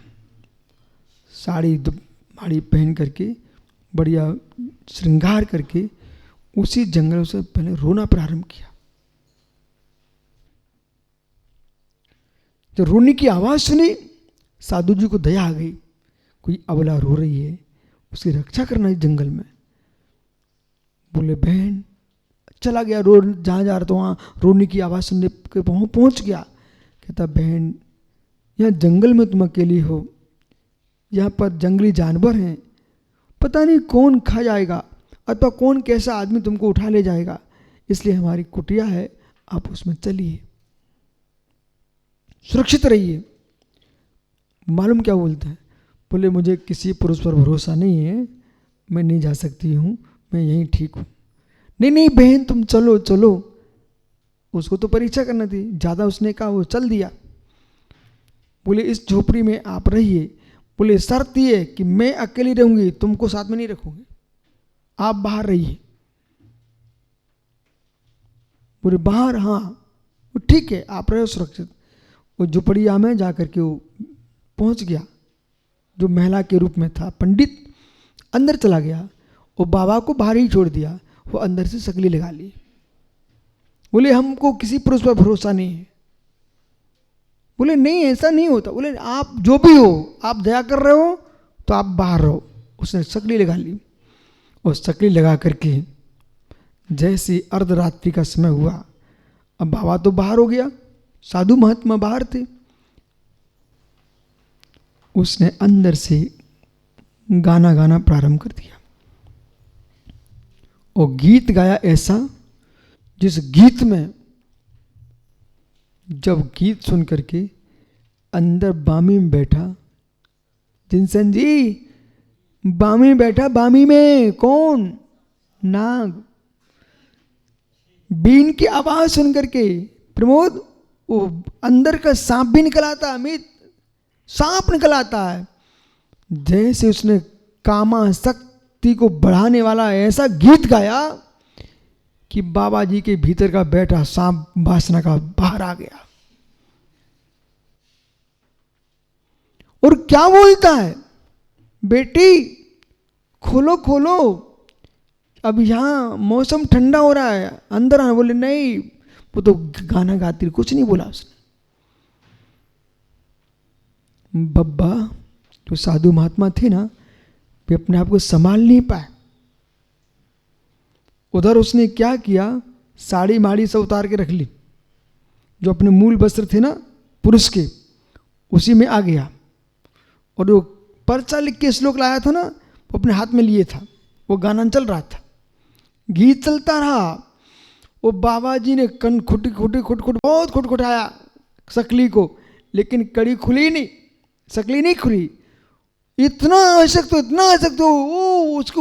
साड़ी माड़ी पहन करके, बढ़िया श्रृंगार करके उसी जंगल से पहले रोना प्रारंभ किया। जब रोने की आवाज सुनी, साधु जी को दया आ गई। कोई अबला रो रही है, उसकी रक्षा करना है जंगल में। बोले बहन, चला गया रो, जहां जा रहा था वहां रोने की आवाज सुनने के पहुंच गया। कहता बहन, यहाँ जंगल में तुम अकेली हो, यहाँ पर जंगली जानवर हैं, पता नहीं कौन खा जाएगा अथवा कौन कैसा आदमी तुमको उठा ले जाएगा, इसलिए हमारी कुटिया है, आप उसमें चलिए, सुरक्षित रहिए। मालूम क्या बोलता है? बोले मुझे किसी पुरुष पर भरोसा नहीं है, मैं नहीं जा सकती हूँ, मैं यहीं ठीक हूँ। नहीं नहीं बहन तुम चलो चलो। उसको तो परीक्षा करना थी, ज़्यादा उसने कहा, वो चल दिया। बोले इस झोपड़ी में आप रहिए। बोले शर्त ये कि मैं अकेली रहूंगी, तुमको साथ में नहीं रखूंगी, आप बाहर रहिए। बोले बाहर? हाँ ठीक है, आप रहो सुरक्षित। वो झोपड़िया में जाकर के वो पहुंच गया, जो महिला के रूप में था। पंडित अंदर चला गया, वो बाबा को बाहर ही छोड़ दिया, वो अंदर से सकली लगा ली। बोले हमको किसी पुरुष पर भरोसा नहीं है। बोले नहीं ऐसा नहीं होता। बोले आप जो भी हो, आप दया कर रहे हो तो आप बाहर रहो। उसने सकली लगा ली और सकली लगा करके जैसे अर्धरात्रि का समय हुआ, अब बाबा तो बाहर हो गया, साधु महात्मा बाहर थे। उसने अंदर से गाना गाना प्रारंभ कर दिया। और गीत गाया ऐसा जिस गीत में, जब गीत सुन करके अंदर बामी में बैठा, जिनसन जी बामी में बैठा, बामी में कौन? नाग। बीन की आवाज सुन करके प्रमोद वो अंदर का सांप भी निकल आता, अमित सांप निकल आता है। जैसे उसने कामा शक्ति को बढ़ाने वाला ऐसा गीत गाया कि बाबा जी के भीतर का बैठा सांप वासना का बाहर आ गया। और क्या बोलता है, बेटी खोलो खोलो, अब यहां मौसम ठंडा हो रहा है, अंदर आना। बोले नहीं, वो तो गाना गाती, कुछ नहीं बोला उसने। बब्बा जो साधु महात्मा थे ना, वे अपने आप को संभाल नहीं पाए। उधर उसने क्या किया, साड़ी माड़ी सब उतार के रख ली, जो अपने मूल वस्त्र थे ना पुरुष के, उसी में आ गया। और जो पर्चा लिख के श्लोक लाया था ना, वो अपने हाथ में लिए था। वो गाना चल रहा था, गीत चलता रहा। वो बाबा जी ने कन खुटी खुटी खुट खुट बहुत खुटखुटाया सकली को, लेकिन कड़ी खुली नहीं, सकली नहीं खुली। इतना आवश्यक तो वो उसके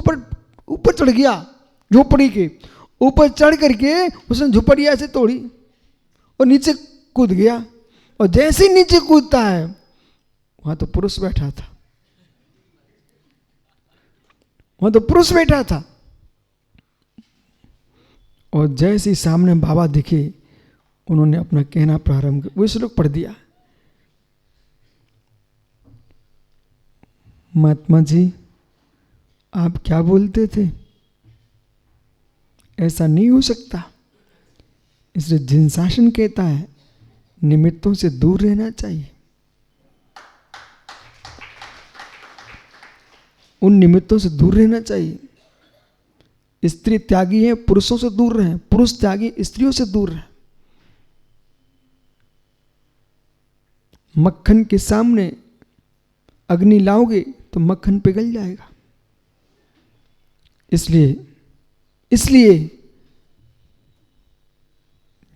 ऊपर चढ़ गया, झोपड़ी के ऊपर चढ़ करके उसने झोपड़िया से तोड़ी और नीचे कूद गया। और जैसे ही नीचे कूदता है, वहां तो पुरुष बैठा था, वहां तो पुरुष बैठा था। और जैसे ही सामने बाबा दिखे, उन्होंने अपना कहना प्रारंभ किया। वो श्लोक पढ़ दिया, महात्मा जी आप क्या बोलते थे, ऐसा नहीं हो सकता। इसलिए जिन शासन कहता है निमित्तों से दूर रहना चाहिए, उन निमित्तों से दूर रहना चाहिए। स्त्री त्यागी है, पुरुषों से दूर रहें, पुरुष त्यागी स्त्रियों से दूर रहें। मक्खन के सामने अग्नि लाओगे तो मक्खन पिघल जाएगा। इसलिए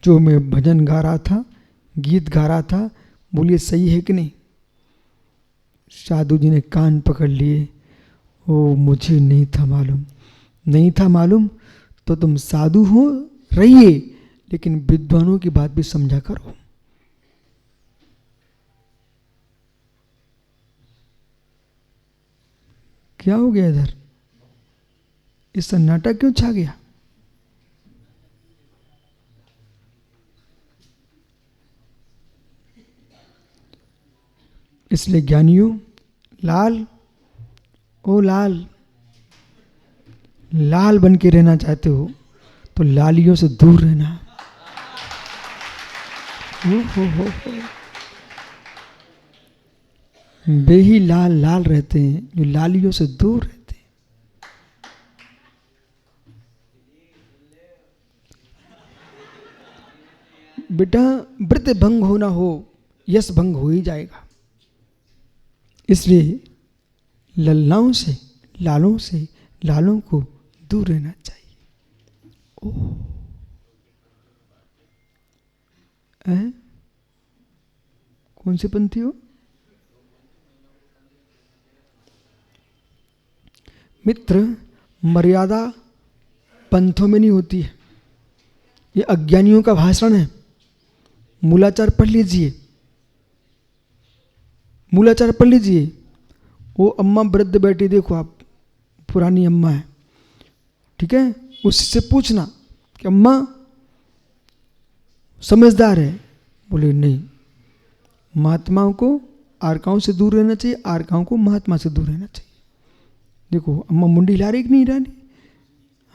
जो मैं भजन गा रहा था, गीत गा रहा था, बोलिए सही है कि नहीं? साधु जी ने कान पकड़ लिए। ओ मुझे नहीं था मालूम तो तुम साधु हो रहिए, लेकिन विद्वानों की बात भी समझा करो। क्या हो गया इधर, इस सन्नाटा क्यों छा गया? इसलिए ज्ञानियों, लाल ओ लाल बन के रहना चाहते हो तो लालियों से दूर रहना। हो। वे ही लाल रहते हैं जो लालियों से दूर रहते हैं। बेटा व्रत भंग होना हो, यश भंग हो ही जाएगा। इसलिए लल्लाओं से, लालों को दूर रहना चाहिए। कौन से पंथी हो? मित्र, मर्यादा पंथों में नहीं होती है, ये अज्ञानियों का भाषण है। मूलाचार पढ़ लीजिए। वो अम्मा वृद्ध बैठी, देखो आप, पुरानी अम्मा है, ठीक है, उससे पूछना कि अम्मा समझदार है? बोले नहीं, महात्माओं को आर्काओं से दूर रहना चाहिए, आर्काओं को महात्मा से दूर रहना चाहिए। देखो अम्मा मुंडी हिला रही कि नहीं हिला रही?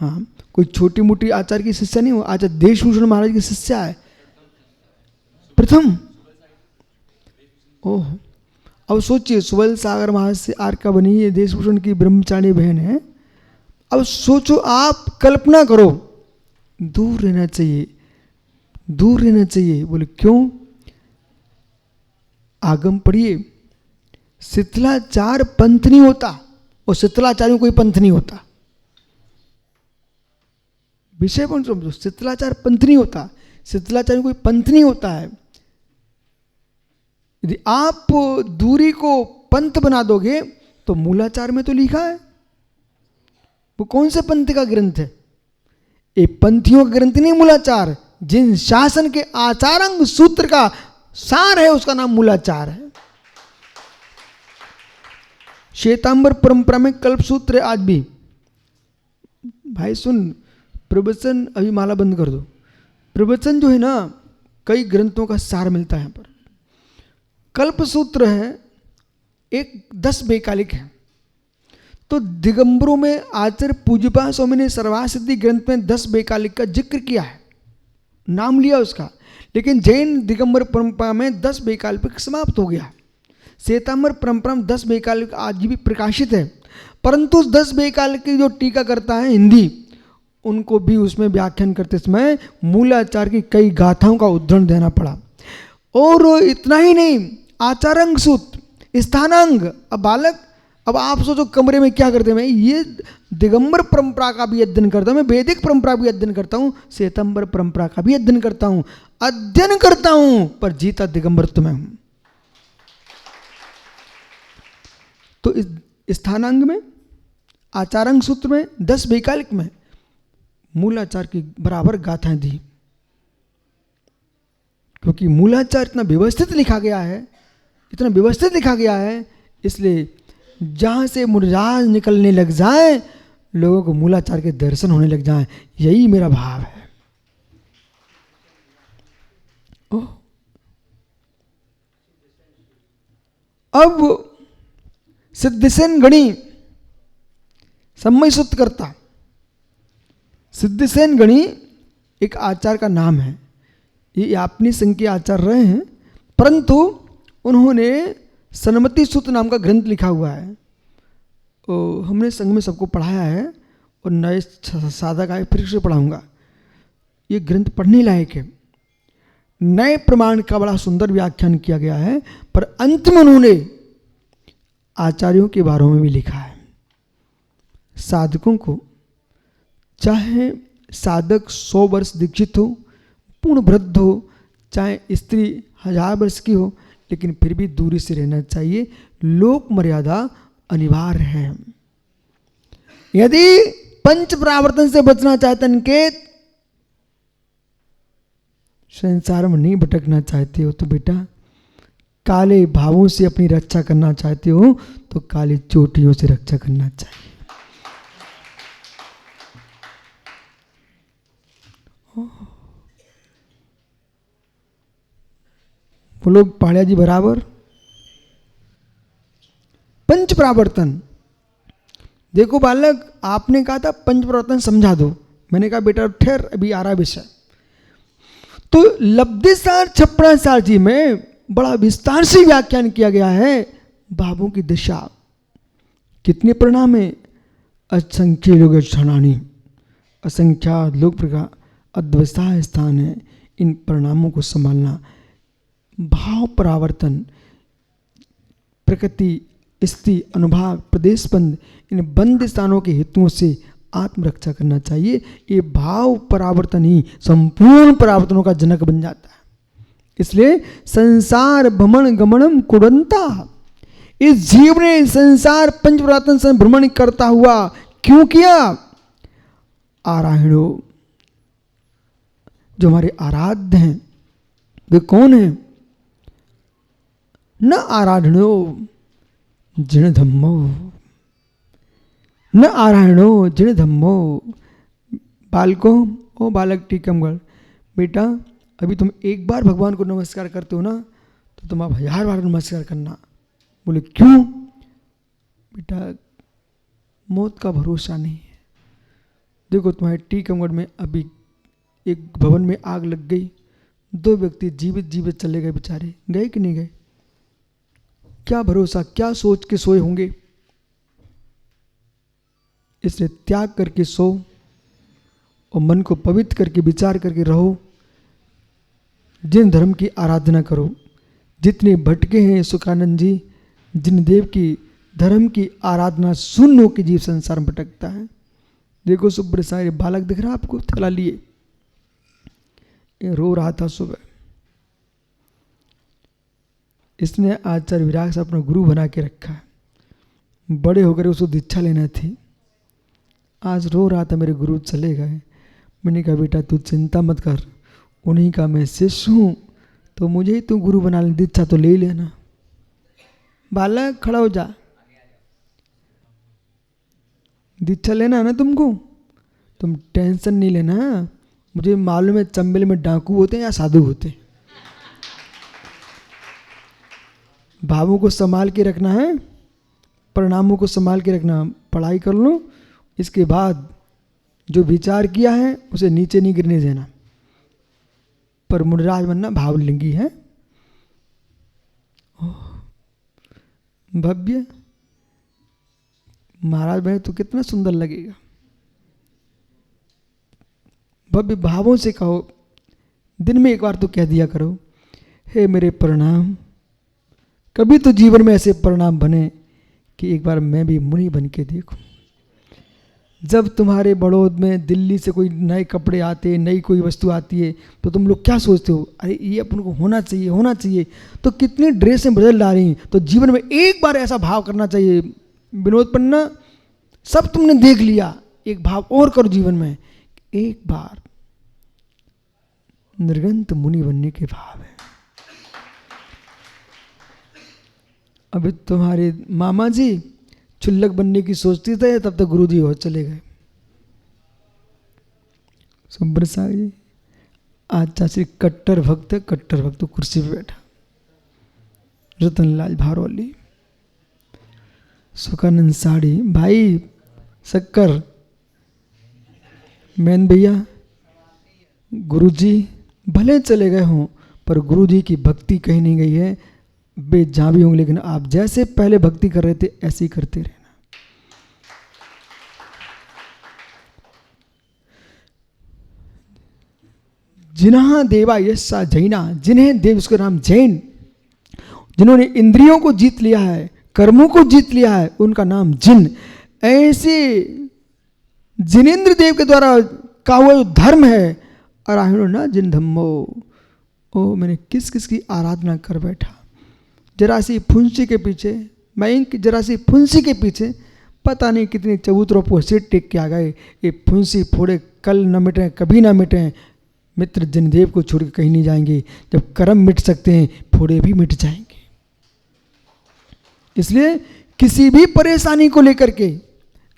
हाँ, कोई छोटी मोटी आचार्य की शिष्या नहीं हो, आचार्य देशभूषण महाराज की शिष्या है प्रथम। ओह, अब सोचिए, सुबल सागर महाराज से आर्का बनी है, देशभूषण की ब्रह्मचारी बहन है। अब सोचो, आप कल्पना करो, दूर रहना चाहिए। बोले क्यों? आगम पढ़िए, शिथिलाचार पंथ नहीं होता, और शिथिलाचार्यों कोई पंथ नहीं होता। विषय पण समझो। शीतलाचार पंथ नहीं होता, शीतलाचार कोई पंथ नहीं होता है। यदि आप दूरी को पंथ बना दोगे तो मूलाचार में तो लिखा है, वो कौन से पंथ का ग्रंथ है? ये पंथियों का ग्रंथ नहीं मूलाचार। जिन शासन के आचारांग सूत्र का सार है उसका नाम मूलाचार है। श्वेतांबर परंपरा में कल्प सूत्र है आज भी। भाई सुन, प्रवचन अभी माला बंद कर दो। प्रवचन जो है ना, कई ग्रंथों का सार मिलता है यहाँ पर। कल्प सूत्र है एक 10 वैकालिक है। तो दिगंबरों में आचार्य पूज्यपाद स्वामी ने सर्वासिद्धि ग्रंथ में 10 वैकालिक का जिक्र किया है, नाम लिया उसका। लेकिन जैन दिगंबर परंपरा में 10 वैकल्पिक समाप्त हो गया। श्वेतांबर परंपरा में 10 वैकल्पिक आज भी प्रकाशित है, परंतु उस 10 वैकल्पिक की जो टीका करता है हिंदी, उनको भी उसमें व्याख्यान करते समय मूलाचार की कई गाथाओं का उद्धरण देना पड़ा। और इतना ही नहीं, आचारांग सूत्र, स्थानांग। अब बालक, अब आप सोचो कमरे में क्या करते हैं। मैं ये दिगंबर परंपरा का भी अध्ययन करता हूँ, मैं वैदिक परंपरा भी अध्ययन करता हूँ, श्वेतांबर परंपरा का भी अध्ययन करता हूँ, पर जीता दिगंबर तो मैं हूँ। तो इस स्थानांग में, आचारांग सूत्र में, 10 वैकल्पिक में मूलाचार की बराबर गाथाएं दी, क्योंकि मूलाचार इतना व्यवस्थित लिखा गया है, इतना व्यवस्थित लिखा गया है, इसलिए जहाँ से मुरझाज निकलने लग जाए, लोगों को मूलाचार के दर्शन होने लग जाए, यही मेरा भाव है। अब सिद्धसेन गणी समय सूत्र करता। सिद्धसेन गणी एक आचार्य का नाम है, ये अपनी संघ के आचार्य रहे हैं, परंतु उन्होंने सन्मति सूत्र नाम का ग्रंथ लिखा हुआ है। हमने संघ में सबको पढ़ाया है और नए साधक आए फिर से पढ़ाऊंगा। ये ग्रंथ पढ़ने लायक है। नए प्रमाण का बड़ा सुंदर व्याख्यान किया गया है, पर अंत में उन्होंने आचार्यों के बारे में भी लिखा है। साधकों को, चाहे साधक 100 वर्ष दीक्षित हो, पूर्ण वृद्ध हो, चाहे स्त्री 1000 वर्ष की हो, लेकिन फिर भी दूरी से रहना चाहिए। लोक मर्यादा अनिवार्य है। यदि पंच प्रावर्तन से बचना चाहते हैं कि संसार में नहीं भटकना चाहते हो, तो बेटा काले भावों से अपनी रक्षा करना चाहते हो, तो काली चोटियों से रक्षा करना चाहिए। वो लोग पहाड़िया जी बराबर। पंच प्रावर्तन, देखो बालक, आपने कहा था पंच प्रावर्तन समझा दो, मैंने कहा बेटा ठहर, अभी आ रहा विषय। तो लब्धिसार छप्पड़ासार जी में बड़ा विस्तार से व्याख्यान किया गया है भावों की दिशा। कितने परिणाम है? असंख्य लोग क्षणानी, असंख्यात लोक प्रकार अद्वैता स्थान है। इन परिणामों को संभालना, भाव परावर्तन, प्रकृति, स्थिति, अनुभाग, प्रदेश बंद, इन बंद स्थानों के हेतुओं से आत्मरक्षा करना चाहिए। ये भाव परावर्तन ही संपूर्ण परावर्तनों का जनक बन जाता है। इसलिए संसार भ्रमण गमनम कुरंता, इस जीव ने संसार पंच परावर्तन से भ्रमण करता हुआ क्यों किया? आराहिणो, जो हमारे आराध्य हैं वे कौन है? न आराधनो जिन धम्मो, न आराधनो जिन धम्मो। बालको, ओ बालक टीकमगढ़, बेटा अभी तुम एक बार भगवान को नमस्कार करते हो ना, तो तुम अब 1000 बार नमस्कार करना। बोले क्यों? बेटा मौत का भरोसा नहीं है। देखो तुम्हारे टीकमगढ़ में अभी एक भवन में आग लग गई, 2 व्यक्ति जीवित जीवित चले गए, बेचारे गए कि नहीं गए? क्या भरोसा, क्या सोच के सोए होंगे? इसलिए त्याग करके सो और मन को पवित्र करके विचार करके रहो। जिन धर्म की आराधना करो, जितने भटके हैं सुखानंद जी, जिन देव की धर्म की आराधना शून्य होकर जीव संसार में भटकता है, देखो सुब्रसाई बालक दिख रहा आपको, थैला लिए, ये रो रहा था सुबह। इसने आचार्य विराग से अपना गुरु बना के रखा है, बड़े होकर उसको दीक्षा लेना थी। आज रो रहा था मेरे गुरु चले गए। मैंने कहा बेटा तू चिंता मत कर, उन्हीं का मैं शिष्य हूँ, तो मुझे ही तू गुरु बना ले, दीक्षा तो ले लेना। बालक खड़ा हो जा, दीक्षा लेना है ना तुमको, तुम टेंशन नहीं लेना। मुझे मालूम है चंबल में डाकू होते हैं या साधु होते हैं। भावों को संभाल के रखना है, परिणामों को संभाल के रखना। पढ़ाई कर लो, इसके बाद जो विचार किया है उसे नीचे नहीं गिरने देना। पर मुनिराज बनना भावलिंगी है। भव्य महाराज बने तो कितना सुंदर लगेगा। भव्य भावों से कहो, दिन में एक बार तो कह दिया करो, हे मेरे परिणाम। कभी तो जीवन में ऐसे परिणाम बने कि एक बार मैं भी मुनि बन के देखूं। जब तुम्हारे बड़ौद में दिल्ली से कोई नए कपड़े आते, नई कोई वस्तु आती है, तो तुम लोग क्या सोचते हो, अरे ये अपन को होना चाहिए, होना चाहिए। तो कितनी ड्रेसें बदल ला रही। तो जीवन में एक बार ऐसा भाव करना चाहिए। विनोद पन्ना, सब तुमने देख लिया, एक भाव और करो जीवन में, एक बार निर्गंत मुनि बनने के भाव है। अभी तुम्हारे मामा जी चुल्लक बनने की सोचती थे, तब तक गुरु जी और चले गए। सुब्रसाई जी आज चाची कट्टर भक्त है, कट्टर भक्त कुर्सी पे बैठा। रतनलाल भारौली, सुखानंद साड़ी, भाई शक्कर, मैन भैया, गुरुजी भले चले गए हों पर गुरुजी की भक्ति कहीं नहीं गई है। वे जहाँ भी होंगे, लेकिन आप जैसे पहले भक्ति कर रहे थे ऐसे ही करते रहना। जिन्हा देवा यस्सा जैना, जिन्हें देव उसका नाम जैन, जिन्होंने इंद्रियों को जीत लिया है, कर्मों को जीत लिया है, उनका नाम जिन। ऐसे जिनेन्द्र देव के द्वारा का हुआ जो धर्म है, अराहिणो ना जिन धम्मो। ओ मैंने किस किस की आराधना कर बैठा। जरा सी फुंसी के पीछे, मैं जरा सी फुंसी के पीछे पता नहीं कितनी चबूतरों पर सिर टेक के आ गए। ये फुंसी फोड़े कल न मिटें, कभी ना मिटें। मित्र जिनदेव को छोड़ के कहीं नहीं जाएंगे। जब कर्म मिट सकते हैं, फोड़े भी मिट जाएंगे। इसलिए किसी भी परेशानी को लेकर के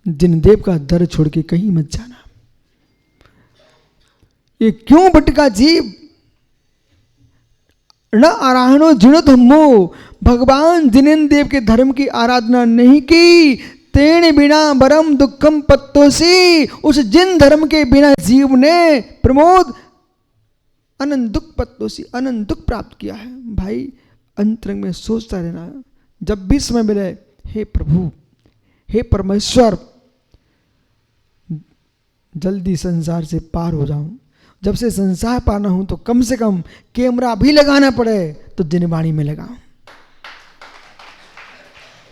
जिनदेव का दर छोड़ के कहीं मत जाना। ये क्यों भटका जीव, न आराहणो जिनो धम्मो। भगवान जिनेन्द्र देव के धर्म की आराधना नहीं की, तेण बिना बरम दुखम पत्तोसी। उस जिन धर्म के बिना जीव ने प्रमोद अनंत दुख पत्तोसी, अनंत दुख प्राप्त किया है। भाई अंतरंग में सोचता रहना, जब भी समय मिले, हे प्रभु, हे परमेश्वर, जल्दी संसार से पार हो जाऊं। जब से संसार पाना हूं तो कम से कम कैमरा भी लगाना पड़े तो जिनवाणी में लगाऊं।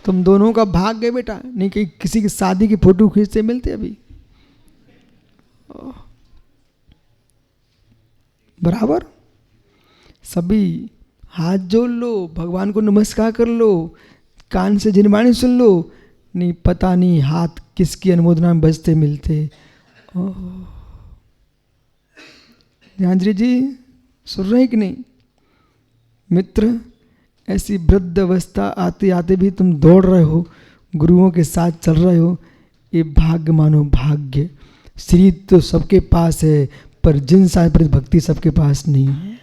तुम दोनों का भाग गए बेटा, नहीं कि किसी की शादी की फोटो खींचते मिलते अभी बराबर। सभी हाथ जोड़ लो, भगवान को नमस्कार कर लो, कान से जिनवाणी सुन लो। नहीं पता नहीं हाथ किसकी अनुमोदना में बजते मिलते। ध्यानजी जी सुन रहे कि नहीं? मित्र, ऐसी वृद्ध अवस्था आते आते भी तुम दौड़ रहे हो, गुरुओं के साथ चल रहे हो, ये भाग्य मानो भाग्य। श्री तो सबके पास है, पर जिन साहिब भक्ति सबके पास नहीं है।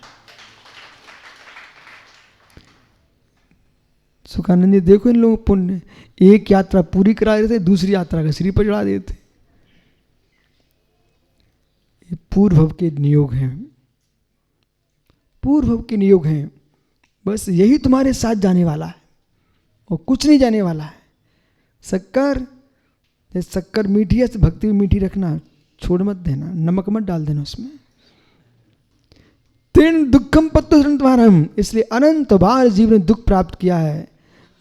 सुखानंद जी देखो इन लोगों पुण्य, एक यात्रा पूरी करा देते, दूसरी यात्रा का श्री पर चढ़ा देते। ये पूर्व भव के नियोग हैं, पूर्व भव के नियोग हैं। बस यही तुम्हारे साथ जाने वाला है और कुछ नहीं जाने वाला है। शक्कर, शक्कर मीठी है, भक्ति भी मीठी रखना, छोड़ मत देना, नमक मत डाल देना उसमें। तीन दुखम पत्तो तुम्हारम, इसलिए अनंत बार जीव ने दुख प्राप्त किया है।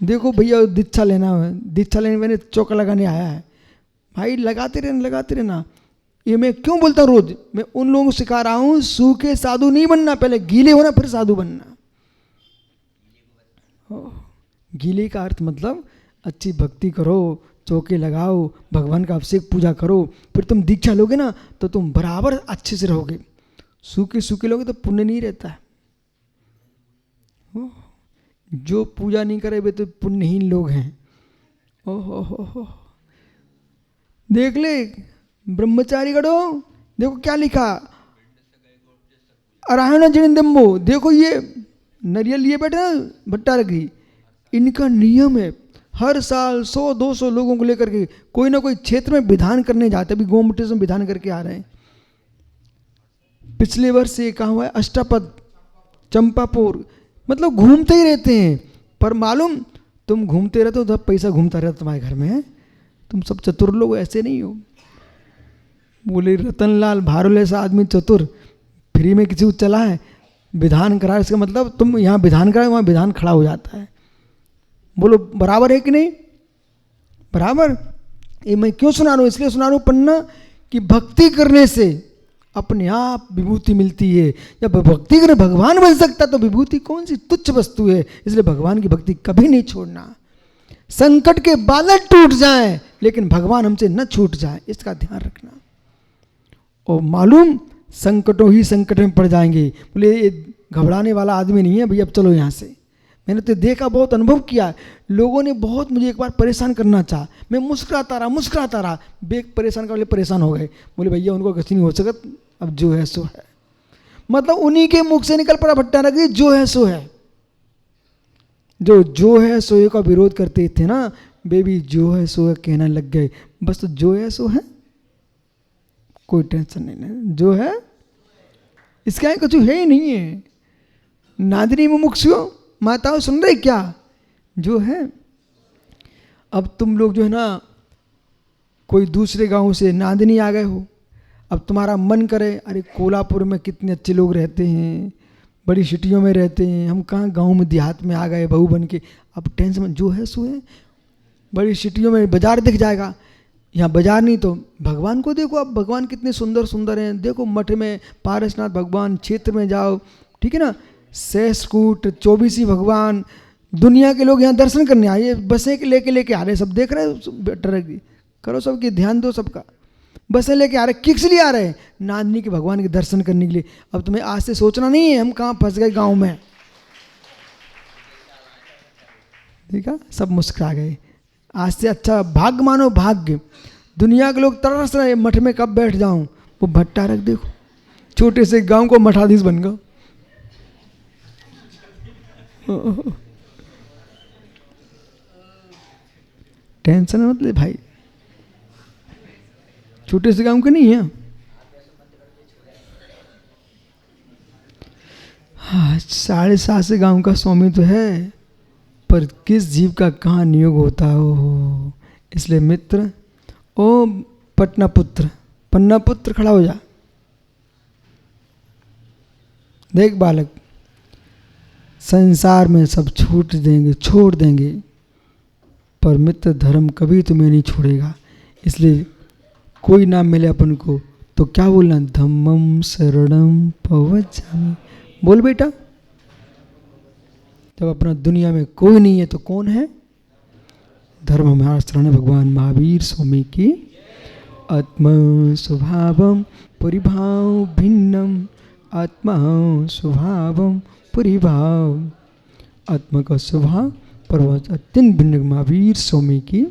देखो भैया दीक्षा लेना है, दीक्षा लेने मैंने चौका लगाने आया है, भाई लगाते रहना। ये मैं क्यों बोलता हूँ रोज, मैं उन लोगों को सिखा रहा हूँ, सूखे साधु नहीं बनना, पहले गीले होना फिर साधु बनना। गीले का अर्थ मतलब अच्छी भक्ति करो, चौके लगाओ, भगवान का अभिषेक पूजा करो, फिर तुम दीक्षा लोगे ना तो तुम बराबर अच्छे से रहोगे। सूखे सूखे लोगे तो पुण्य नहीं रहता है। जो पूजा नहीं करे वे तो पुण्यहीन लोग हैं। ओहो हो, देख ले ब्रह्मचारी गढ़ो, देखो क्या लिखा, अराहण जिणिंदम्बो, देखो ये नरियल लिए बैठे ना भट्टा रखी, इनका नियम है हर साल 100-200 लोगों को लेकर के कोई ना कोई क्षेत्र में विधान करने जाते। अभी गोमती से विधान करके आ रहे हैं। पिछले वर्ष ये कहा हुआ है अष्टापद, चंपापुर, मतलब घूमते ही रहते हैं। पर मालूम तुम घूमते रहते हो तो पैसा घूमता रहता तुम्हारे घर में। तुम सब चतुर लोग ऐसे नहीं हो। बोले रतनलाल भारोल ऐसा आदमी चतुर, फ्री में किसी को चला है विधान करा, इसका मतलब तुम यहाँ विधान कराए वहाँ विधान खड़ा हो जाता है। बोलो बराबर है कि नहीं? बराबर। ये मैं क्यों सुना रहा हूँ? इसलिए सुना रहा हूँ पन्ना कि भक्ति करने से अपने आप विभूति मिलती है। जब भक्ति करे भगवान बन सकता तो विभूति कौन सी तुच्छ वस्तु है। इसलिए भगवान की भक्ति कभी नहीं छोड़ना। संकट के बादल टूट जाएं लेकिन भगवान हमसे न छूट जाए, इसका ध्यान रखना। और मालूम संकटों ही संकट में पड़ जाएंगे। बोले ये घबराने वाला आदमी नहीं है भैया, अब चलो यहाँ से। मैंने तो देखा, बहुत अनुभव किया। लोगों ने बहुत मुझे एक बार परेशान करना चाहा, मैं मुस्कुराता रहा, बेग परेशान कर परेशान हो गए। बोले भैया उनको कुछ नहीं हो सकता, अब जो है सो है। मतलब उन्हीं के मुख से निकल पड़ा भट्टा रखी, जो है सो है। जो है सो का विरोध करते थे ना, बेबी जो है सो है कहना लग गए। बस तो जो है सो है, कोई टेंशन नहीं, जो है इसका कुछ है ही नहीं है। नादरी मुमुक्षुओं माताओं सुन रहे क्या? जो है। अब तुम लोग जो है ना कोई दूसरे गांव से नादिनी आ गए हो, अब तुम्हारा मन करे अरे कोल्हापुर में कितने अच्छे लोग रहते हैं, बड़ी सिटियों में रहते हैं, हम कहाँ गांव में देहात में आ गए बहू बन के। अब टेंशन जो है सो है। बड़ी सिटियों में बाजार दिख जाएगा, यहाँ बाजार नहीं तो भगवान को देखो। अब भगवान कितने सुंदर सुंदर हैं, देखो मठ में पारसनाथ भगवान, क्षेत्र में जाओ, ठीक है ना, सहस्कूट, 24 भगवान, दुनिया के लोग यहाँ दर्शन करने आए, बसें लेके आ रहे, सब देख रहे हो। करो सबकी ध्यान दो सबका। बसें लेके आ रहे, किस लिए आ रहे हैं? नादनी के भगवान के दर्शन करने के लिए। अब तुम्हें आज से सोचना नहीं है हम कहाँ फंस गए गाँव में। ठीक है, सब मुस्कुरा गए। आज से अच्छा भाग्य मानो भाग्य। दुनिया के लोग तरस रहे मठ में कब बैठ जाऊं। वो भट्टा रख देखो, छोटे से गांव को मठाधीश बन गया। टेंशन मत ले भाई, छोटे से गांव के नहीं है। हाँ, 7.5 गांव का स्वामी तो है, पर किस जीव का कहाँ नियोग होता हो। इसलिए मित्र, ओ पन्ना पुत्र खड़ा हो जा। देख बालक, संसार में सब छोड़ देंगे, पर मित्र धर्म कभी तुम्हें नहीं छोड़ेगा। इसलिए कोई ना मिले अपन को तो क्या बोलना, धम्मम शरणम पवज्जामि। बोल बेटा, जब अपना दुनिया में कोई नहीं है तो कौन है? धर्म हमारा शरण भगवान महावीर स्वामी की। आत्मा स्वभावम परिभाव भिन्नम, आत्मा स्वभावम परिभाव, आत्मा का स्वभाव परवश अत्यंत भिन्न महावीर स्वामी की।